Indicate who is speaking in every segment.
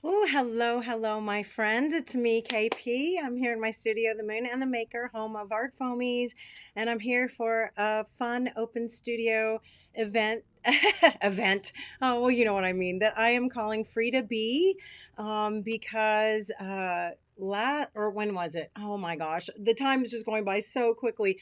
Speaker 1: Oh, hello, hello, my friends. It's me, KP. I'm here in my studio, The Moon and the Maker, home of Art Foamies, and I'm here for a fun open studio event. event. Oh, well, you know what I mean. That I am calling Frida Be, because or when was it? Oh my gosh, the time is just going by so quickly.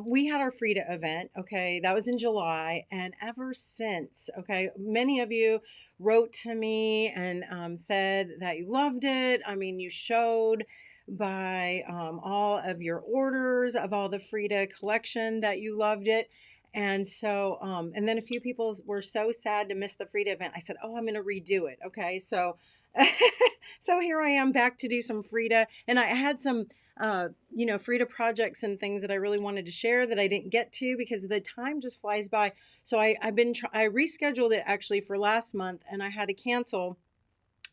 Speaker 1: We had our Frida event. Okay, that was in July, and ever since, okay, many of you wrote to me and said that you loved it. I mean, you showed by all of your orders of all the Frida collection that you loved it. And so, and then a few people were so sad to miss the Frida event. I said, "Oh, I'm going to redo it." Okay. So, so here I am back to do some Frida. And I had some, Frida projects and things that I really wanted to share that I didn't get to because the time just flies by. So I rescheduled it actually for last month and I had to cancel,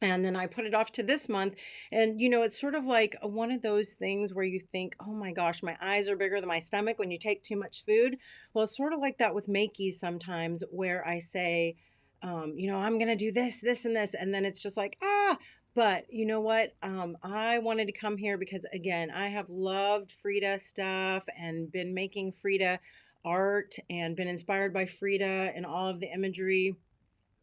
Speaker 1: and then I put it off to this month. And it's sort of like one of those things where you think, "Oh my gosh, my eyes are bigger than my stomach when you take too much food." Well, it's sort of like that with Makey's sometimes, where I say, I'm going to do this, this, and this. And then it's just like, ah. But you know what? I wanted to come here because, again, I have loved Frida stuff and been making Frida art and been inspired by Frida and all of the imagery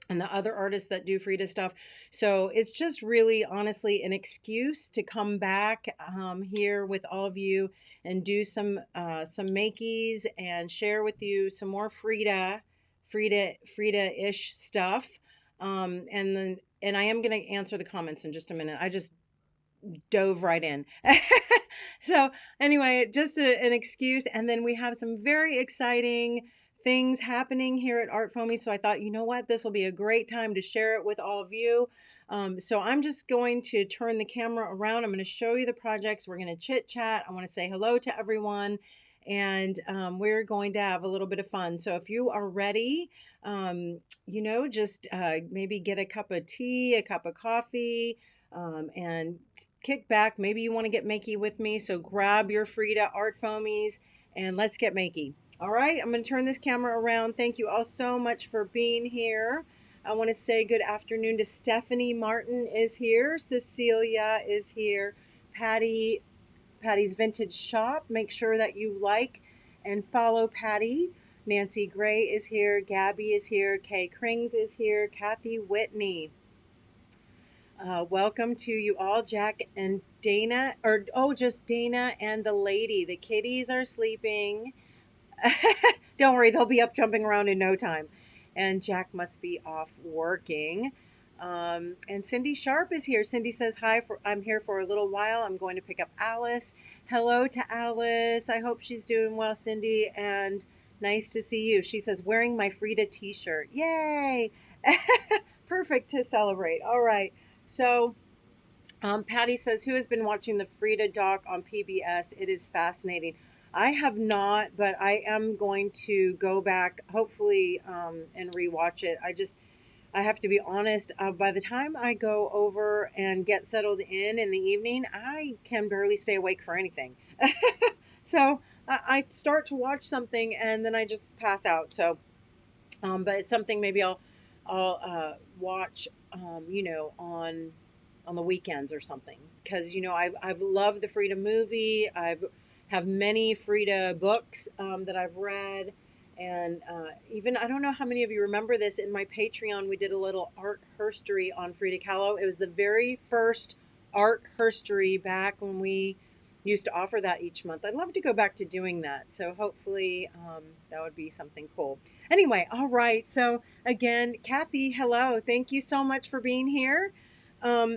Speaker 1: and the other artists that do Frida stuff. So it's just really, honestly, an excuse to come back here with all of you and do some makeys and share with you some more Frida-ish stuff. And I am going to answer the comments in just a minute. I just dove right in. So anyway, just an excuse. And then we have some very exciting things happening here at Art Foamy. So I thought, you know what, this will be a great time to share it with all of you. So I'm just going to turn the camera around. I'm going to show you the projects. We're going to chit chat. I want to say hello to everyone. And we're going to have a little bit of fun. So if you are ready, just maybe get a cup of tea, a cup of coffee, and kick back. Maybe you want to get makey with me. So grab your Frida art foamies and let's get makey. All right, I'm going to turn this camera around. Thank you all so much for being here. I want to say good afternoon to Stephanie Martin is here. Cecilia is here. Patty's Vintage Shop. Make sure that you like and follow Patty. Nancy Gray is here. Gabby is here. Kay Krings is here. Kathy Whitney. Welcome to you all, Jack and Dana, or oh, just Dana and the lady. The kitties are sleeping. Don't worry, they'll be up jumping around in no time. And Jack must be off working. And Cindy Sharp is here. Cindy says, "Hi, I'm here for a little while. I'm going to pick up Alice." Hello to Alice. I hope she's doing well, Cindy. And nice to see you. She says, "Wearing my Frida t shirt." Yay! Perfect to celebrate. All right. So, Patty says, "Who has been watching the Frida doc on PBS? It is fascinating." I have not, but I am going to go back, hopefully, and rewatch it. I have to be honest. By the time I go over and get settled in the evening, I can barely stay awake for anything. So I start to watch something and then I just pass out. So, but it's something maybe I'll watch, on the weekends or something, because I've loved the Frida movie. I've have many Frida books that I've read, and even I don't know how many of you remember this. In my Patreon, we did a little art herstory on Frida Kahlo. It was the very first art herstory back when we used to offer that each month. I'd love to go back to doing that. So hopefully that would be something cool. Anyway, all right. So again, Kathy, hello. Thank you so much for being here. Um,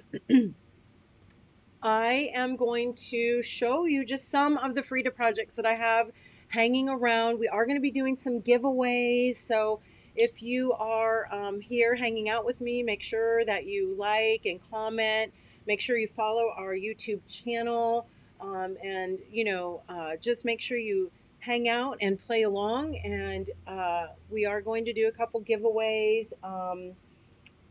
Speaker 1: I am going to show you just some of the Frida projects that I have hanging around. We are going to be doing some giveaways. So if you are here hanging out with me, make sure that you like and comment. Make sure you follow our YouTube channel. And, just make sure you hang out and play along. And we are going to do a couple giveaways.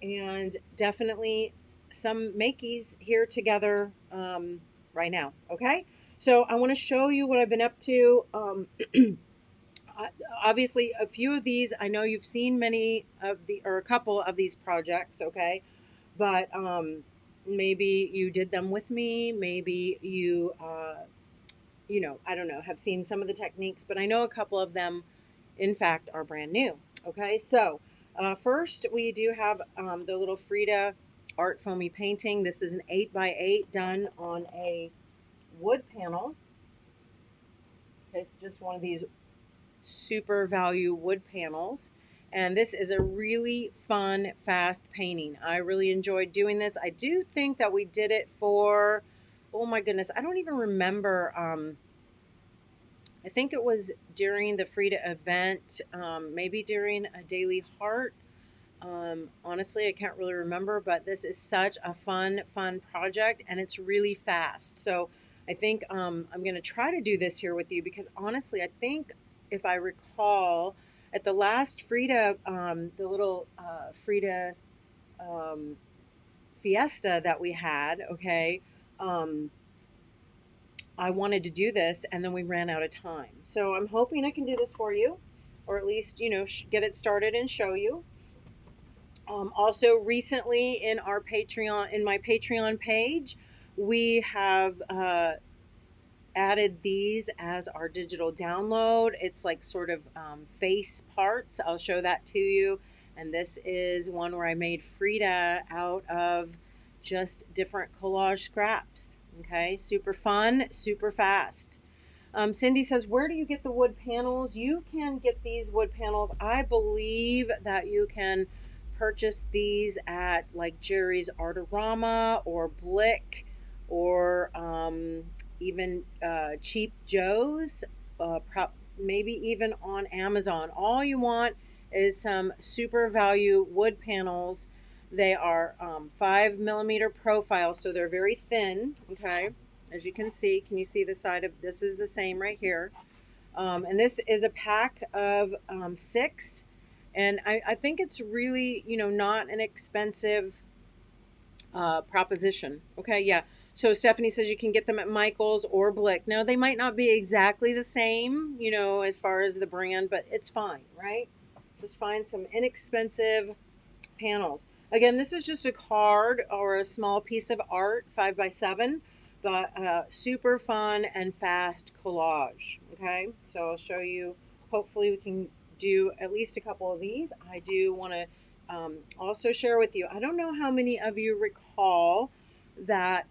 Speaker 1: And definitely some makeys here together right now. Okay, so I want to show you what I've been up to. Obviously, a few of these I know you've seen many of the or a couple of these projects. Okay, but maybe you did them with me. Maybe you, I don't know, have seen some of the techniques, but I know a couple of them, in fact, are brand new. Okay, so first we do have the little Frida art foamy painting. This is an 8x8 done on a wood panel. Okay, so just one of these super value wood panels. And this is a really fun, fast painting. I really enjoyed doing this. I do think that we did it for, oh my goodness, I don't even remember. I think it was during the Frida event, maybe during a Daily Heart. Honestly, I can't really remember, but this is such a fun project, and it's really fast. So I think I'm going to try to do this here with you because honestly, I think if I recall, at the last Frida, the little Frida um, fiesta that we had, okay, um, I wanted to do this, and then we ran out of time. So I'm hoping I can do this for you, or at least, get it started and show you. Also, recently in our Patreon, in my Patreon page, we have added these as our digital download. It's like sort of face parts. I'll show that to you. And this is one where I made Frida out of just different collage scraps. Okay, super fun, super fast. Cindy says, where do you get the wood panels? You can get these wood panels. I believe that you can purchase these at like Jerry's Artorama or Blick or even Cheap Joe's, maybe even on Amazon. All you want is some super value wood panels. They are 5 millimeter profile, so they're very thin. Okay, as you can see. Can you see the side of this is the same right here? And this is a pack of 6. And I think it's really, not an expensive proposition. Okay, yeah. So Stephanie says you can get them at Michael's or Blick. Now, they might not be exactly the same, as far as the brand, but it's fine, right? Just find some inexpensive panels. Again, this is just a card or a small piece of art, 5x7, but super fun and fast collage. Okay, so I'll show you. Hopefully, we can do at least a couple of these. I do want to also share with you. I don't know how many of you recall that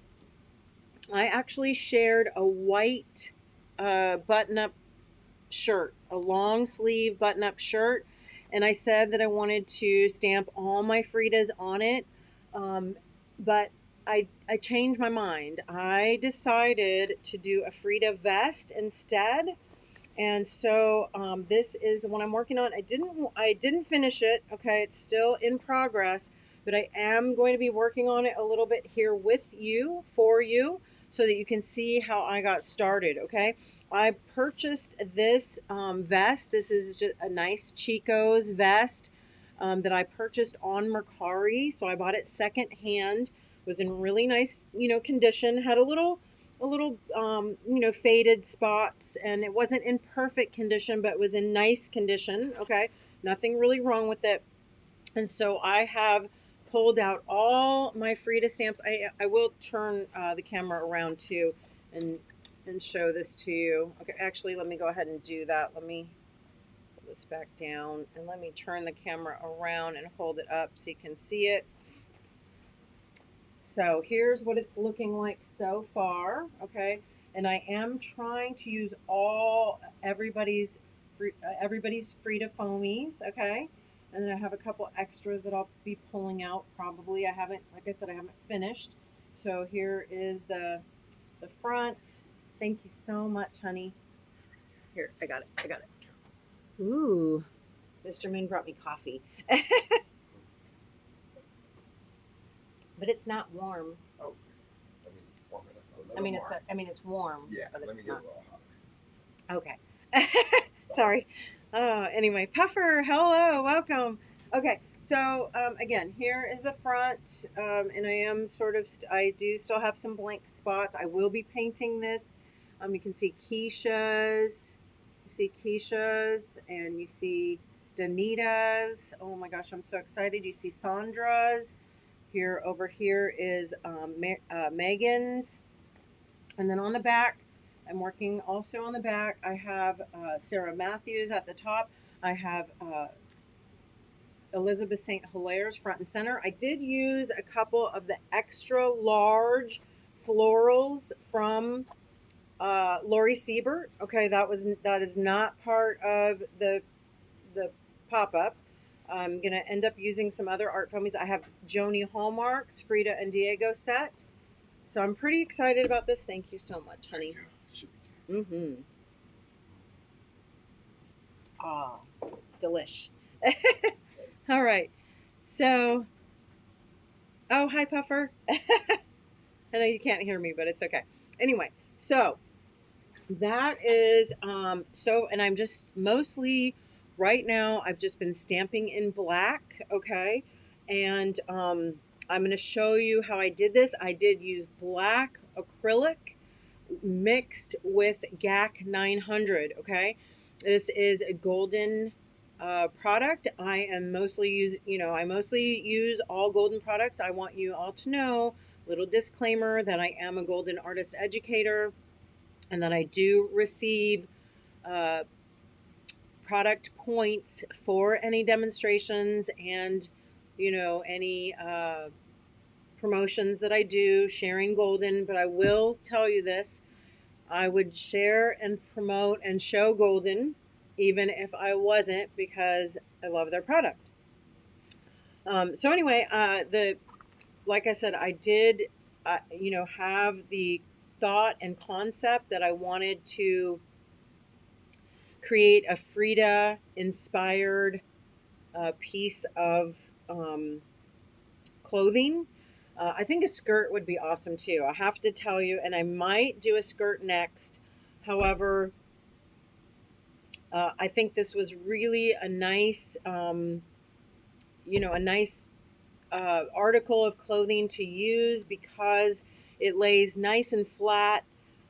Speaker 1: I actually shared a white button-up shirt, a long sleeve button-up shirt, and I said that I wanted to stamp all my Fridas on it, but I changed my mind. I decided to do a Frida vest instead, and so this is the one I'm working on. I didn't finish it. Okay, it's still in progress, but I am going to be working on it a little bit here with you, for you, so that you can see how I got started. Okay, I purchased this vest. This is just a nice Chico's vest that I purchased on Mercari. So I bought it secondhand. It was in really nice, condition. Had a little faded spots, and it wasn't in perfect condition, but it was in nice condition. Okay, nothing really wrong with it. And so I have pulled out all my Frida stamps. I will turn the camera around too and show this to you. Okay, actually, let me go ahead and do that. Let me put this back down, and let me turn the camera around and hold it up so you can see it. So here's what it's looking like so far, okay? And I am trying to use everybody's Frida foamies, okay? And then I have a couple extras that I'll be pulling out probably. Like I said, I haven't finished. So here is the front. Thank you so much, honey. Here, I got it. Ooh, Mr. Moon brought me coffee. But it's not warm.
Speaker 2: Oh, let me warm it up a little
Speaker 1: I mean,
Speaker 2: more.
Speaker 1: it's warm.
Speaker 2: Yeah,
Speaker 1: but
Speaker 2: let
Speaker 1: it's
Speaker 2: me get
Speaker 1: not.
Speaker 2: a little hot.
Speaker 1: Okay. Sorry. Anyway, Puffer, hello, welcome. Okay, so again, here is the front, and I do still have some blank spots. I will be painting this. You can see Keisha's, and you see Danita's. Oh my gosh, I'm so excited. You see Sandra's. Here over here is Megan's, and then on the back, I'm working also on the back. I have Sarah Matthews at the top. I have Elizabeth St. Hilaire's front and center. I did use a couple of the extra large florals from Lori Siebert. Okay, that is not part of the pop up. I'm gonna end up using some other art foamies. I have Joni Hallmark's Frida and Diego set, so I'm pretty excited about this. Thank you so much, honey.
Speaker 2: Yeah, should be good.
Speaker 1: Mm-hmm. Ah, delish. All right. So, oh, hi, Puffer. I know you can't hear me, but it's okay. Anyway, so that is and I'm just mostly right now I've just been stamping in black, okay? And I'm going to show you how I did this. I did use black acrylic mixed with GAC 900, okay? This is a golden product. I am mostly I mostly use all golden products. I want you all to know, little disclaimer, that I am a golden artist educator and that I do receive uh, product points for any demonstrations and, any promotions that I do sharing golden. But I will tell you this, I would share and promote and show golden even if I wasn't, because I love their product. So anyway, like I said, I did, have the thought and concept that I wanted to create a Frida inspired piece of clothing. I think a skirt would be awesome too. I have to tell you, and I might do a skirt next. However, I think this was really a nice, a nice article of clothing to use because it lays nice and flat.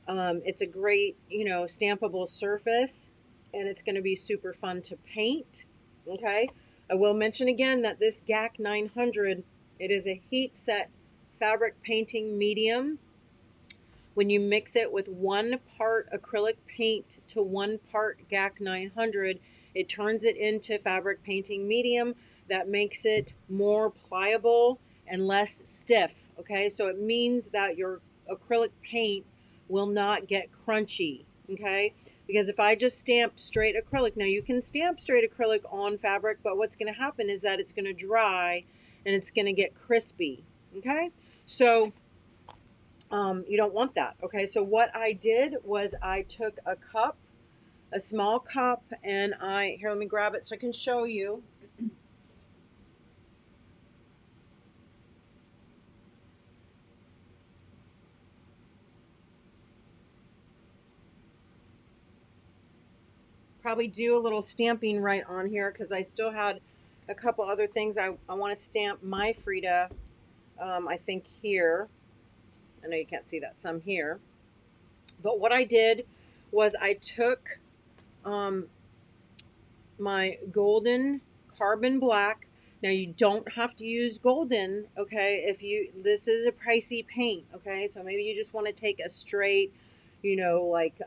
Speaker 1: It's a great, stampable surface, and it's going to be super fun to paint. Okay. I will mention again that this GAC 900, it is a heat set fabric painting medium. When you mix it with 1 part acrylic paint to 1 part GAC 900, it turns it into fabric painting medium that makes it more pliable and less stiff. Okay, so it means that your acrylic paint will not get crunchy. Okay, because if I just stamped straight acrylic, now you can stamp straight acrylic on fabric, but what's going to happen is that it's going to dry and it's going to get crispy. Okay, so you don't want that. Okay, so what I did was I took a small cup, and here, let me grab it so I can show you. Probably do a little stamping right on here because I still had a couple other things I want to stamp my Frida. I think here, I know you can't see that, some here. But what I did was I took my golden carbon black. Now you don't have to use golden, okay? This is a pricey paint, okay? So maybe you just want to take a straight, like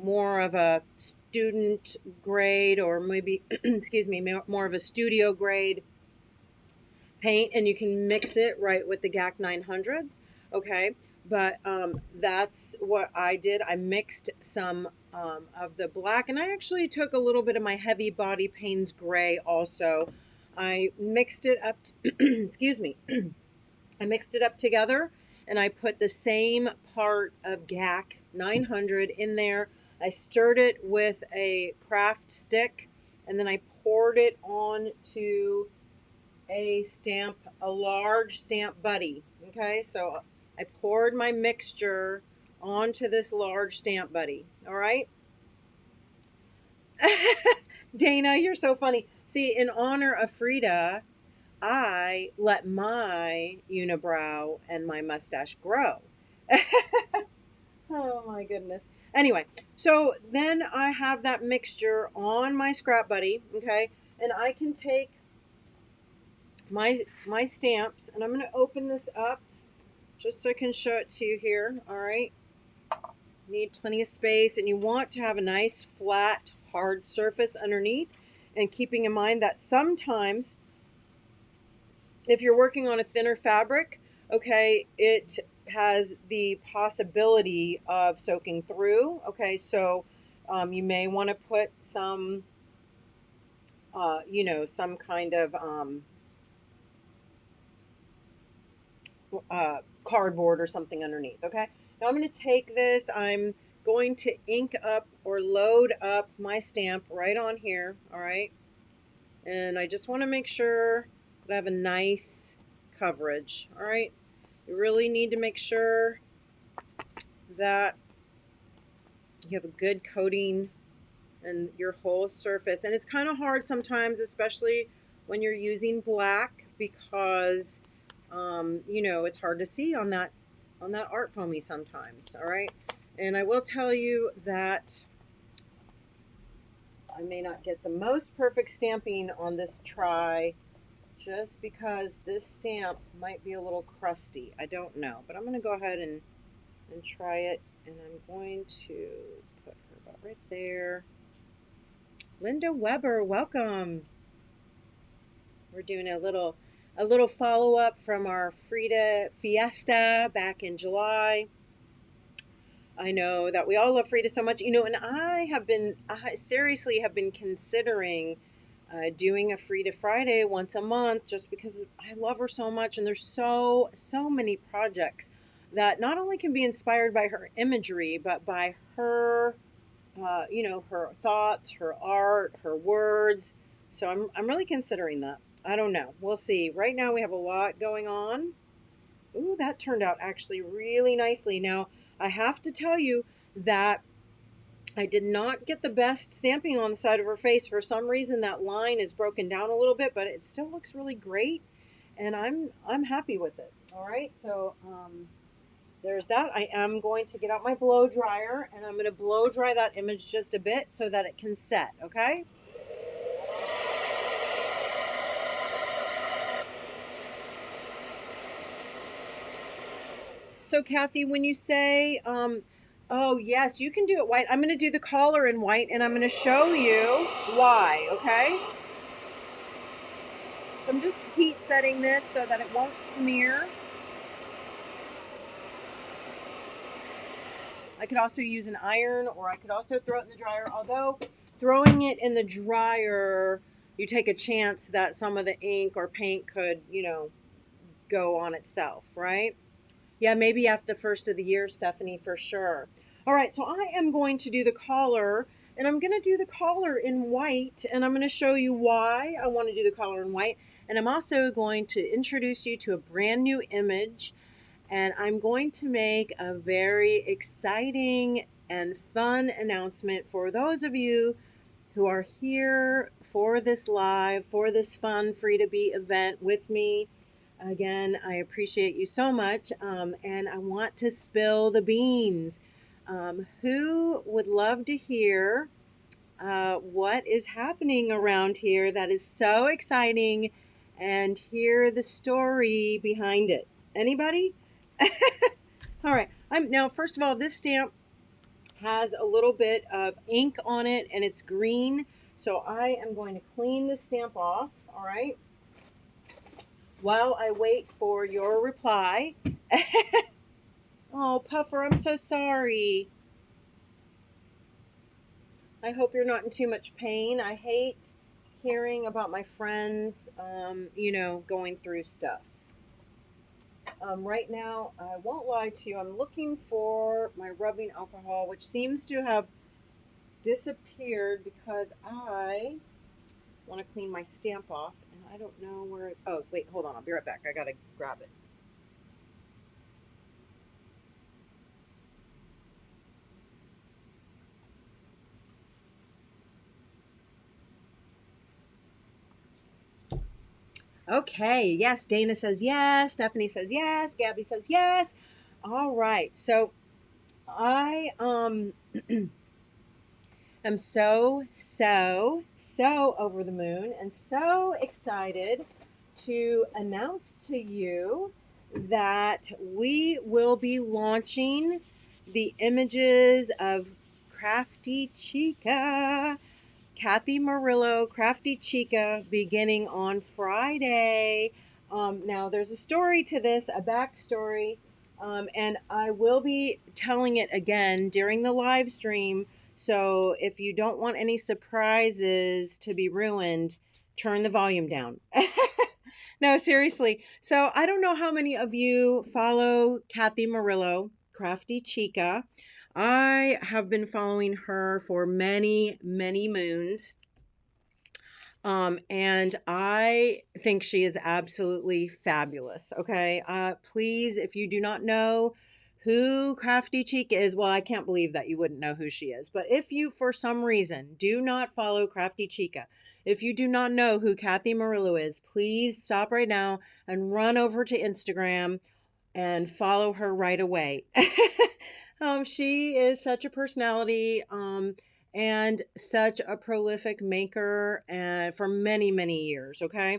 Speaker 1: more of a student grade, or maybe excuse me, more of a studio grade paint, and you can mix it right with the GAC 900, okay? But that's what I did. I mixed some of the black, and I actually took a little bit of my Heavy Body Pains gray also. I mixed it up, excuse me, I mixed it up together, and I put the same part of GAC 900 in there. I stirred it with a craft stick, and then I poured it onto a large stamp buddy. Okay, so I poured my mixture onto this large stamp buddy. All right. Dana, you're so funny. See, in honor of Frida, I let my unibrow and my mustache grow. Oh my goodness. Anyway, so then I have that mixture on my scrap buddy, okay? And I can take my stamps, and I'm going to open this up just so I can show it to you here. All right. Need plenty of space, and you want to have a nice flat hard surface underneath, and keeping in mind that sometimes if you're working on a thinner fabric, okay, it has the possibility of soaking through. Okay, so you may want to put some some kind of cardboard or something underneath. Okay, now I'm going to take this, I'm going to ink up or load up my stamp right on here. All right, and I just want to make sure that I have a nice coverage. All right, you really need to make sure that you have a good coating and your whole surface. And it's kind of hard sometimes, especially when you're using black, because it's hard to see on that art foamy sometimes. All right, and I will tell you that I may not get the most perfect stamping on this try, just because this stamp might be a little crusty. I don't know, but I'm going to go ahead and try it, and I'm going to put her about right there. Linda Weber, welcome. We're doing a little follow-up from our Frida Fiesta back in July. I know that we all love Frida so much, and I seriously have been considering doing a Frida Friday once a month, just because I love her so much, and there's so many projects that not only can be inspired by her imagery, but by her her thoughts, her art, her words. So I'm really considering that. I don't know. We'll see. Right now we have a lot going on. Ooh, that turned out actually really nicely. Now, I have to tell you that I did not get the best stamping on the side of her face. For some reason, that line is broken down a little bit, but it still looks really great, and I'm happy with it. All right, so there's that. I am going to get out my blow dryer, and I'm going to blow dry that image just a bit so that it can set. Okay. So Kathy, when you say, oh yes, you can do it white, I'm going to do the collar in white, and I'm going to show you why. Okay. So I'm just heat setting this so that it won't smear. I could also use an iron, or I could also throw it in the dryer. Although throwing it in the dryer, you take a chance that some of the ink or paint could, go on itself, right? Yeah, maybe after the first of the year, Stephanie, for sure. All right, so I am going to do the collar, and I'm going to do the collar in white, and I'm going to show you why I want to do the collar in white. And I'm also going to introduce you to a brand new image, and I'm going to make a very exciting and fun announcement for those of you who are here for this live, for this fun Frida Be event with me. Again, I appreciate you so much, and I want to spill the beans. Who would love to hear what is happening around here that is so exciting, and hear the story behind it? Anybody? All right. Now, first of all, this stamp has a little bit of ink on it, and it's green. So I am going to clean the stamp off. All right. While I wait for your reply. Oh, Puffer, I'm so sorry. I hope you're not in too much pain. I hate hearing about my friends, going through stuff. Right now, I won't lie to you, I'm looking for my rubbing alcohol, which seems to have disappeared because I want to clean my stamp off, and I don't know where it... Oh, wait, hold on. I'll be right back. I got to grab it. Okay, yes, Dana says yes, Stephanie says yes, Gabby says yes. All right, so I am so over the moon and so excited to announce to you that we will be launching the images of Crafty Chica, Kathy Murillo, Crafty Chica, beginning on Friday. Now, there's a story to this, a backstory, and I will be telling it again during the live stream. So if you don't want any surprises to be ruined, turn the volume down. No, seriously. So I don't know how many of you follow Kathy Murillo, Crafty Chica. I have been following her for many, many moons. And I think she is absolutely fabulous. Okay. Please, if you do not know who Crafty Chica is, well, I can't believe that you wouldn't know who she is. But if you, for some reason, do not follow Crafty Chica, if you do not know who Kathy Murillo is, please stop right now and run over to Instagram and follow her right away. She is such a personality, and such a prolific maker, for many, many years. Okay.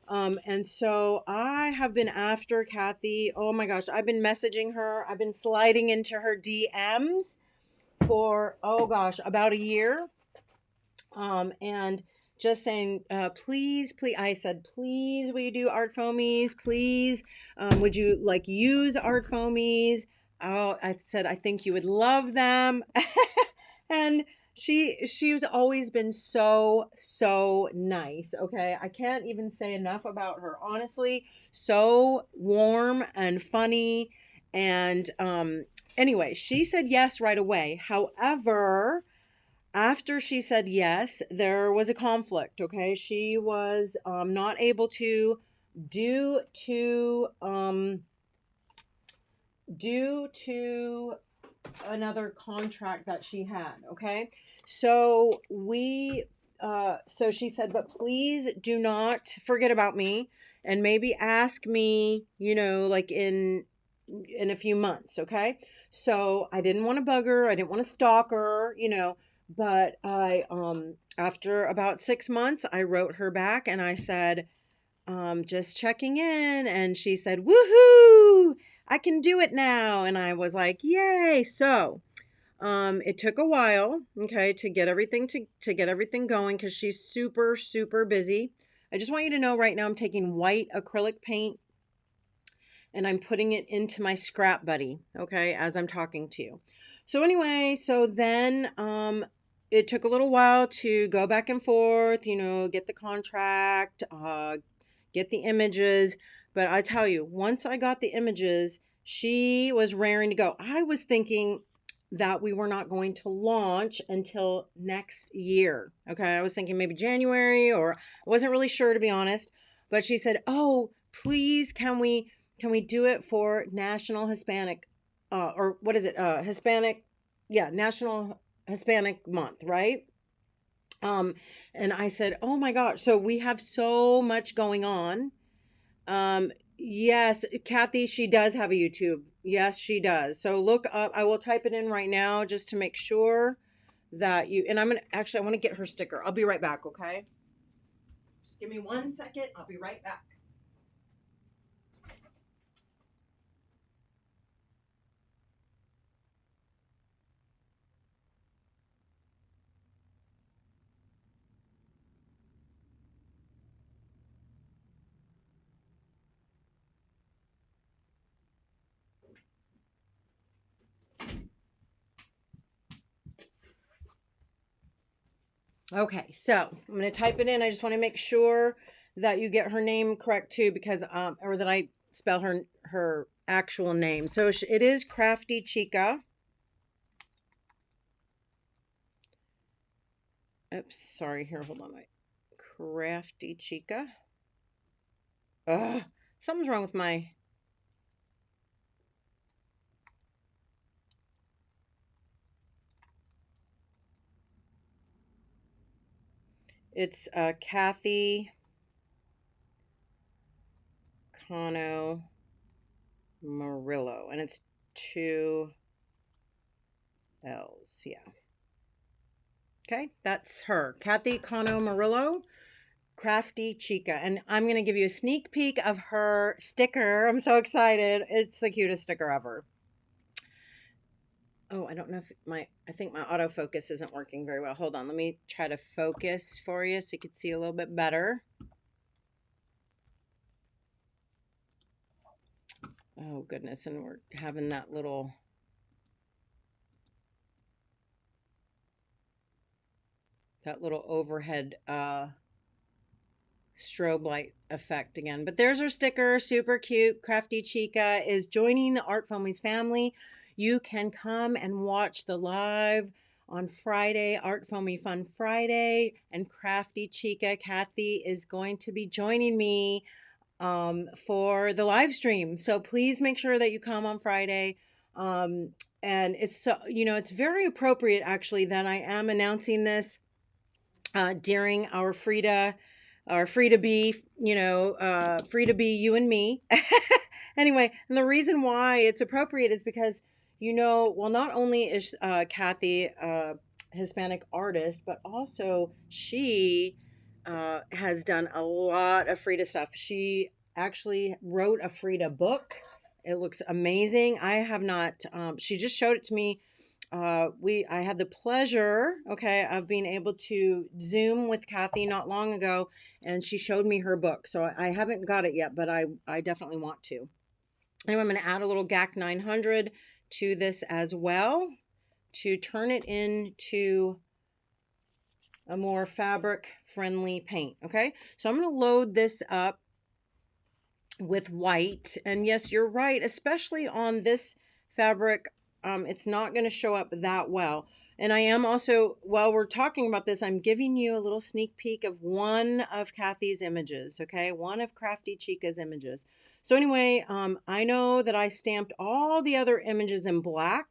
Speaker 1: And so I have been after Kathy. Oh my gosh, I've been messaging her. I've been sliding into her DMs for, oh gosh, about a year. And just saying, please, please, I said, please, will you do art foamies? Please, would you like use art foamies? Oh, I said, I think you would love them. And she's always been so nice. Okay. I can't even say enough about her. Honestly, so warm and funny. And, anyway, she said yes right away. However, after she said yes, there was a conflict. Okay, she was not able to due to due to another contract that she had. Okay, so so she said, but please do not forget about me, and maybe ask me, like in a few months. Okay, so I didn't want to bug her, I didn't want to stalk her, but I after about 6 months I wrote her back and I said, just checking in. And she said, woohoo, I can do it now. And I was like, yay. So it took a while, okay, to get everything to get everything going, because she's super, super busy. I just want you to know right now I'm taking white acrylic paint and I'm putting it into my scrap buddy, okay, as I'm talking to you. So anyway, so then it took a little while to go back and forth, get the contract, get the images. But I tell you, once I got the images, she was raring to go. I was thinking that we were not going to launch until next year. Okay. I was thinking maybe January, or I wasn't really sure, to be honest. But she said, oh, please, can we do it for National Hispanic, or what is it? Hispanic, yeah, National Hispanic Month, right? Um, and I said, oh my gosh, so we have so much going on. Yes, Kathy, she does have a YouTube. Yes, she does. So look up, I will type it in right now just to make sure that you, and I want to get her sticker. I'll be right back, okay? Just give me 1 second. I'll be right back. Okay, so I'm going to type it in. I just want to make sure that you get her name correct too, because or that I spell her actual name. So it is Crafty Chica. Oops, sorry. Here, hold on. Crafty Chica. Ugh, something's wrong with my. It's Kathy Cano Murillo, and it's 2 L's. Yeah. Okay, that's her, Kathy Cano Murillo. Crafty Chica. And I'm going to give you a sneak peek of her sticker. I'm so excited. It's the cutest sticker ever. Oh, I don't know if I think my autofocus isn't working very well. Hold on. Let me try to focus for you so you can see a little bit better. Oh, goodness. And we're having that little overhead strobe light effect again. But there's her sticker, super cute. Crafty Chica is joining the Art Foamies family. You can come and watch the live on Friday, Art Foamy Fun Friday, and Crafty Chica, Kathy, is going to be joining me for the live stream. So please make sure that you come on Friday. And it's so, it's very appropriate actually that I am announcing this during our Frida Be, Frida Be, you and me. Anyway, and the reason why it's appropriate is because, well, not only is Kathy a Hispanic artist, but also she has done a lot of Frida stuff. She actually wrote a Frida book. It looks amazing. I have not, she just showed it to me. I had the pleasure, okay, of being able to Zoom with Kathy not long ago, and she showed me her book. So I haven't got it yet, but I definitely want to. Anyway, I'm going to add a little GAC 900 to this as well to turn it into a more fabric friendly paint. Okay, so I'm going to load this up with white, and yes, you're right, especially on this fabric, it's not going to show up that well. And I am also, while we're talking about this, I'm giving you a little sneak peek of one of Kathy's images, okay, one of Crafty Chica's images. So anyway, I know that I stamped all the other images in black,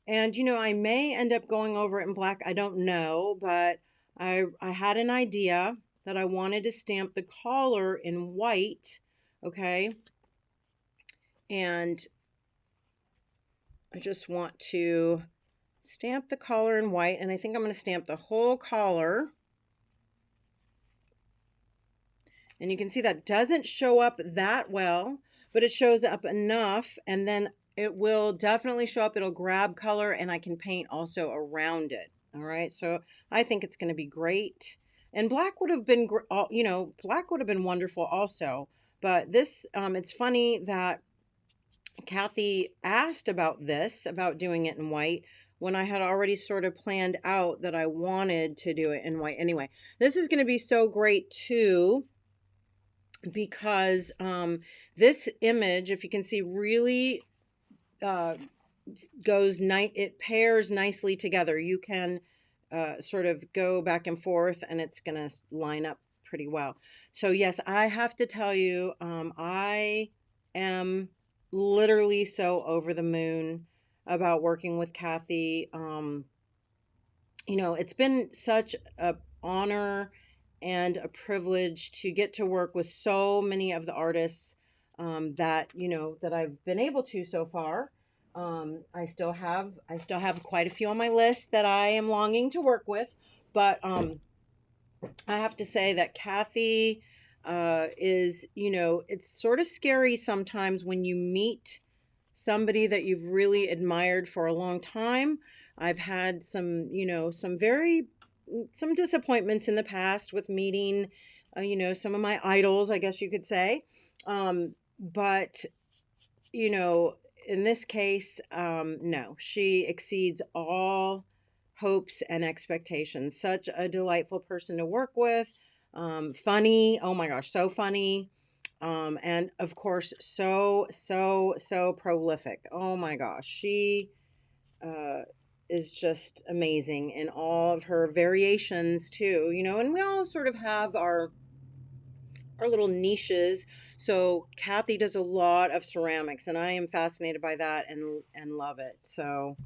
Speaker 1: and I may end up going over it in black, I don't know, but I had an idea that I wanted to stamp the collar in white. Okay, and I just want to stamp the collar in white, and I think I'm going to stamp the whole collar. And you can see that doesn't show up that well, but it shows up enough, and then it will definitely show up. It'll grab color, and I can paint also around it. All right, so I think it's going to be great. And black would have been, black would have been wonderful also. But this, it's funny that Kathy asked about this, about doing it in white, when I had already sort of planned out that I wanted to do it in white. Anyway, this is going to be so great too, because this image, if you can see, really it pairs nicely together. You can sort of go back and forth, and it's going to line up pretty well. So yes, I have to tell you, I am literally so over the moon about working with Kathy. It's been such a honor and a privilege to get to work with so many of the artists that I've been able to so far. I still have quite a few on my list that I am longing to work with, but I have to say that Kathy is, it's sort of scary sometimes when you meet somebody that you've really admired for a long time. I've had some, some disappointments in the past with meeting, some of my idols, I guess you could say. But, in this case, no, she exceeds all hopes and expectations. Such a delightful person to work with. Funny. Oh my gosh, so funny. And of course, so prolific. Oh my gosh, she uh, is just amazing in all of her variations too. And we all sort of have our little niches. So Kathy does a lot of ceramics, and I am fascinated by that and love it. So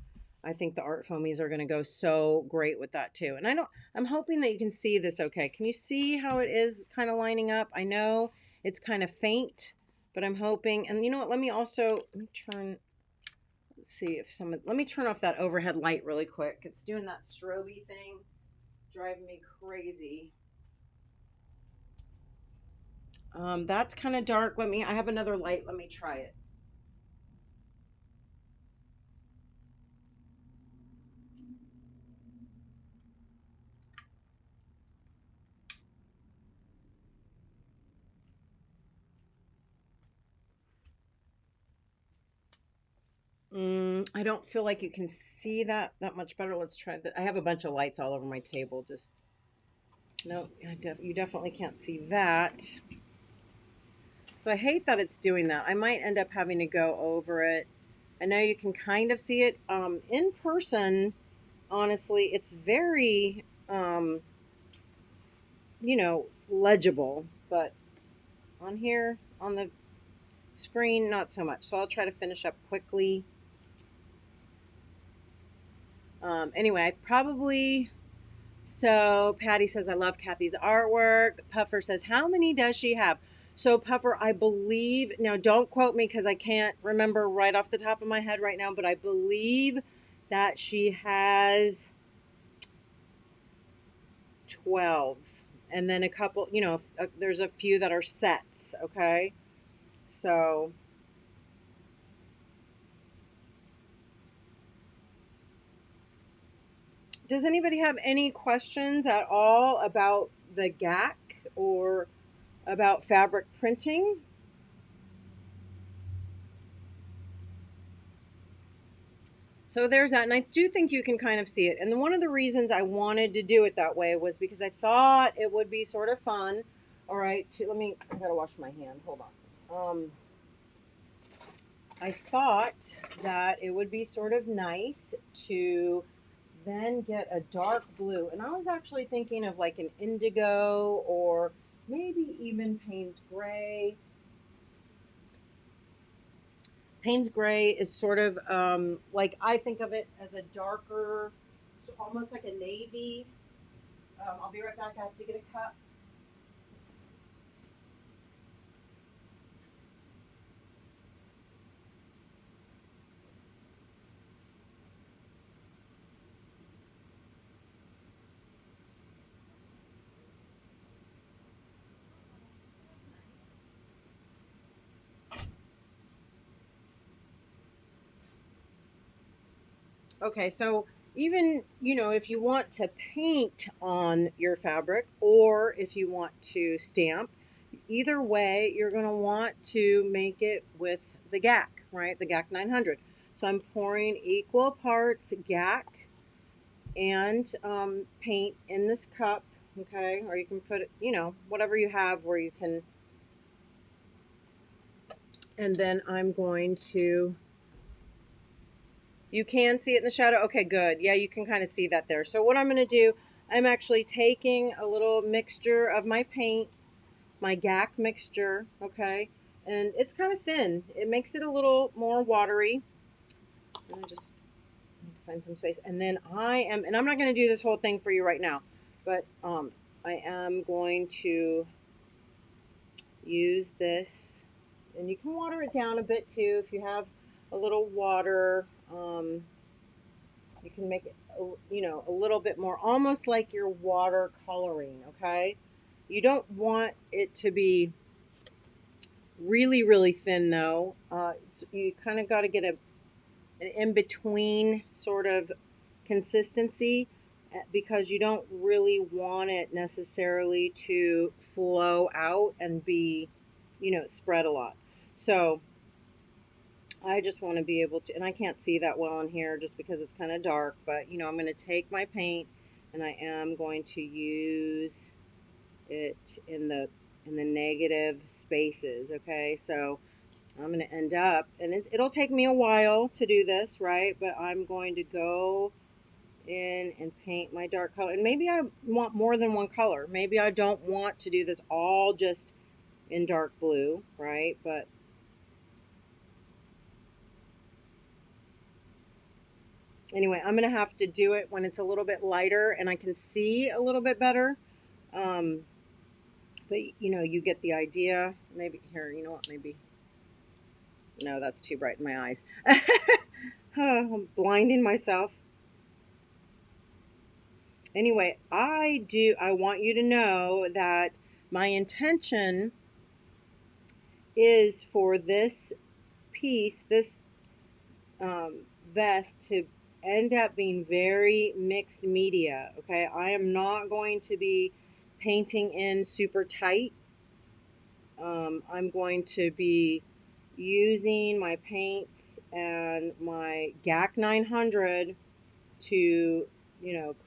Speaker 1: I think the art foamies are going to go so great with that too. And I'm hoping that you can see this okay. Can you see how it is kind of lining up? I know it's kind of faint, but I'm hoping, and you know what, let me turn, let's see if let me turn off that overhead light really quick. It's doing that strobe thing, driving me crazy. That's kind of dark. I have another light. Let me try it. I don't feel like you can see that much better. Let's try that. I have a bunch of lights all over my table. Just no, you definitely can't see that. So I hate that it's doing that. I might end up having to go over it. I know you can kind of see it in person. Honestly, it's very legible, but on here on the screen, not so much. So I'll try to finish up quickly. Anyway, I probably. So Patty says, I love Kathy's artwork. Puffer says, how many does she have? So Puffer, I believe, now don't quote me because I can't remember right off the top of my head right now, but I believe that she has 12. And then a couple, there's a few that are sets, okay? So does anybody have any questions at all about the GAC or about fabric printing? So there's that, and I do think you can kind of see it. And one of the reasons I wanted to do it that way was because I thought it would be sort of fun. All right, I gotta wash my hand. Hold on. I thought that it would be sort of nice to then get a dark blue. And I was actually thinking of like an indigo or maybe even Payne's gray. Payne's gray is sort of like I think of it as a darker, so almost like a navy. I'll be right back. I have to get a cup. Okay, so even, if you want to paint on your fabric or if you want to stamp, either way, you're going to want to make it with the GAC, right? The GAC 900. So I'm pouring equal parts GAC and paint in this cup, okay? Or you can put it, whatever you have where you can. And then I'm going to. You can see it in the shadow? Okay, good. Yeah, you can kind of see that there. So what I'm going to do, I'm actually taking a little mixture of my paint, my GAC mixture, okay? And it's kind of thin. It makes it a little more watery. I'm just find some space. And then and I'm not going to do this whole thing for you right now, but I am going to use this. And you can water it down a bit too if you have a little water. You can make it, a little bit more, almost like you're watercoloring, okay? You don't want it to be really, really thin, though. You kind of got to get an in-between sort of consistency because you don't really want it necessarily to flow out and be, spread a lot. So I just want to be able to, and I can't see that well in here just because it's kind of dark, but I'm going to take my paint and I am going to use it in the negative spaces, okay? So I'm going to end up, and it'll take me a while to do this, right? But I'm going to go in and paint my dark color. And maybe I want more than one color. Maybe I don't want to do this all just in dark blue, right? But anyway, I'm going to have to do it when it's a little bit lighter and I can see a little bit better. Um, but, you get the idea. Maybe here, you know what, maybe. No, that's too bright in my eyes. I'm blinding myself. Anyway, I want you to know that my intention is for this piece, this vest, to end up being very mixed media. Okay, I am not going to be painting in super tight. I'm going to be using my paints and my GAC 900 to,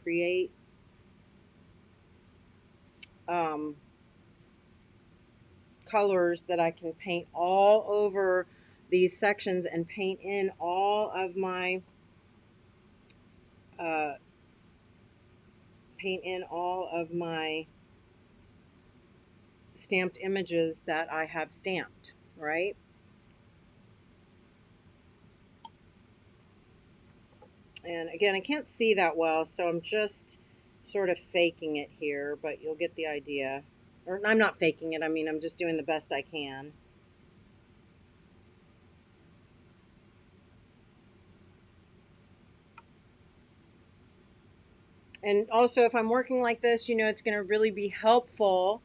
Speaker 1: create um, colors that I can paint all over these sections and paint in uh, all of my stamped images that I have stamped, right? And again, I can't see that well, so I'm just sort of faking it here, but you'll get the idea. Or I'm not faking it, I mean, I'm just doing the best I can. And also, if I'm working like this, it's going to really be helpful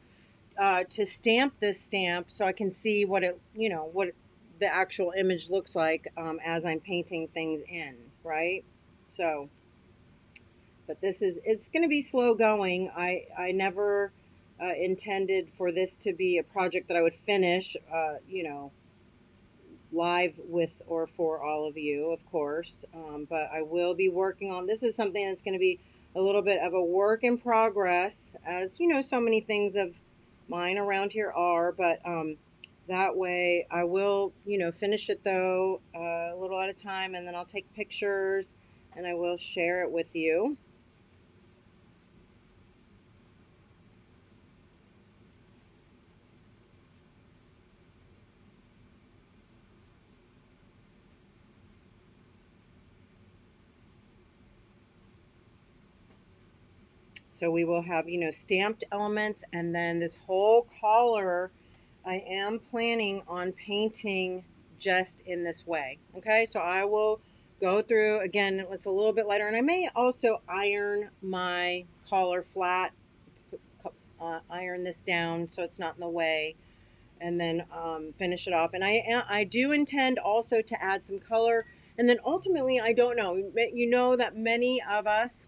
Speaker 1: to stamp this stamp so I can see what the actual image looks like as I'm painting things in, right? So, but it's going to be slow going. I never intended for this to be a project that I would finish, live with or for all of you, of course. But I will be working on this. Is something that's going to be a little bit of a work in progress, as so many things of mine around here are. But that way, I will finish it though a little at a time, and then I'll take pictures and I will share it with you. So we will have, stamped elements, and then this whole collar I am planning on painting just in this way. Okay, so I will go through again. It's a little bit lighter, and I may also iron my collar flat, iron this down so it's not in the way, and then finish it off. And I do intend also to add some color, and then ultimately, I don't know. That many of us,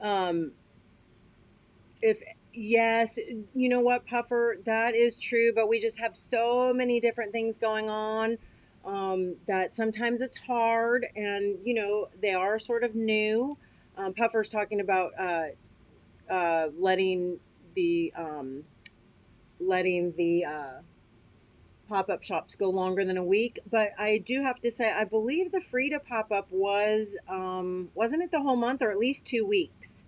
Speaker 1: um, if yes, you know what, Puffer, that is true, but we just have so many different things going on that sometimes it's hard, and they are sort of new. Puffer's talking about letting the pop-up shops go longer than a week, but I do have to say I believe the Frida pop-up wasn't it the whole month, or at least 2 weeks.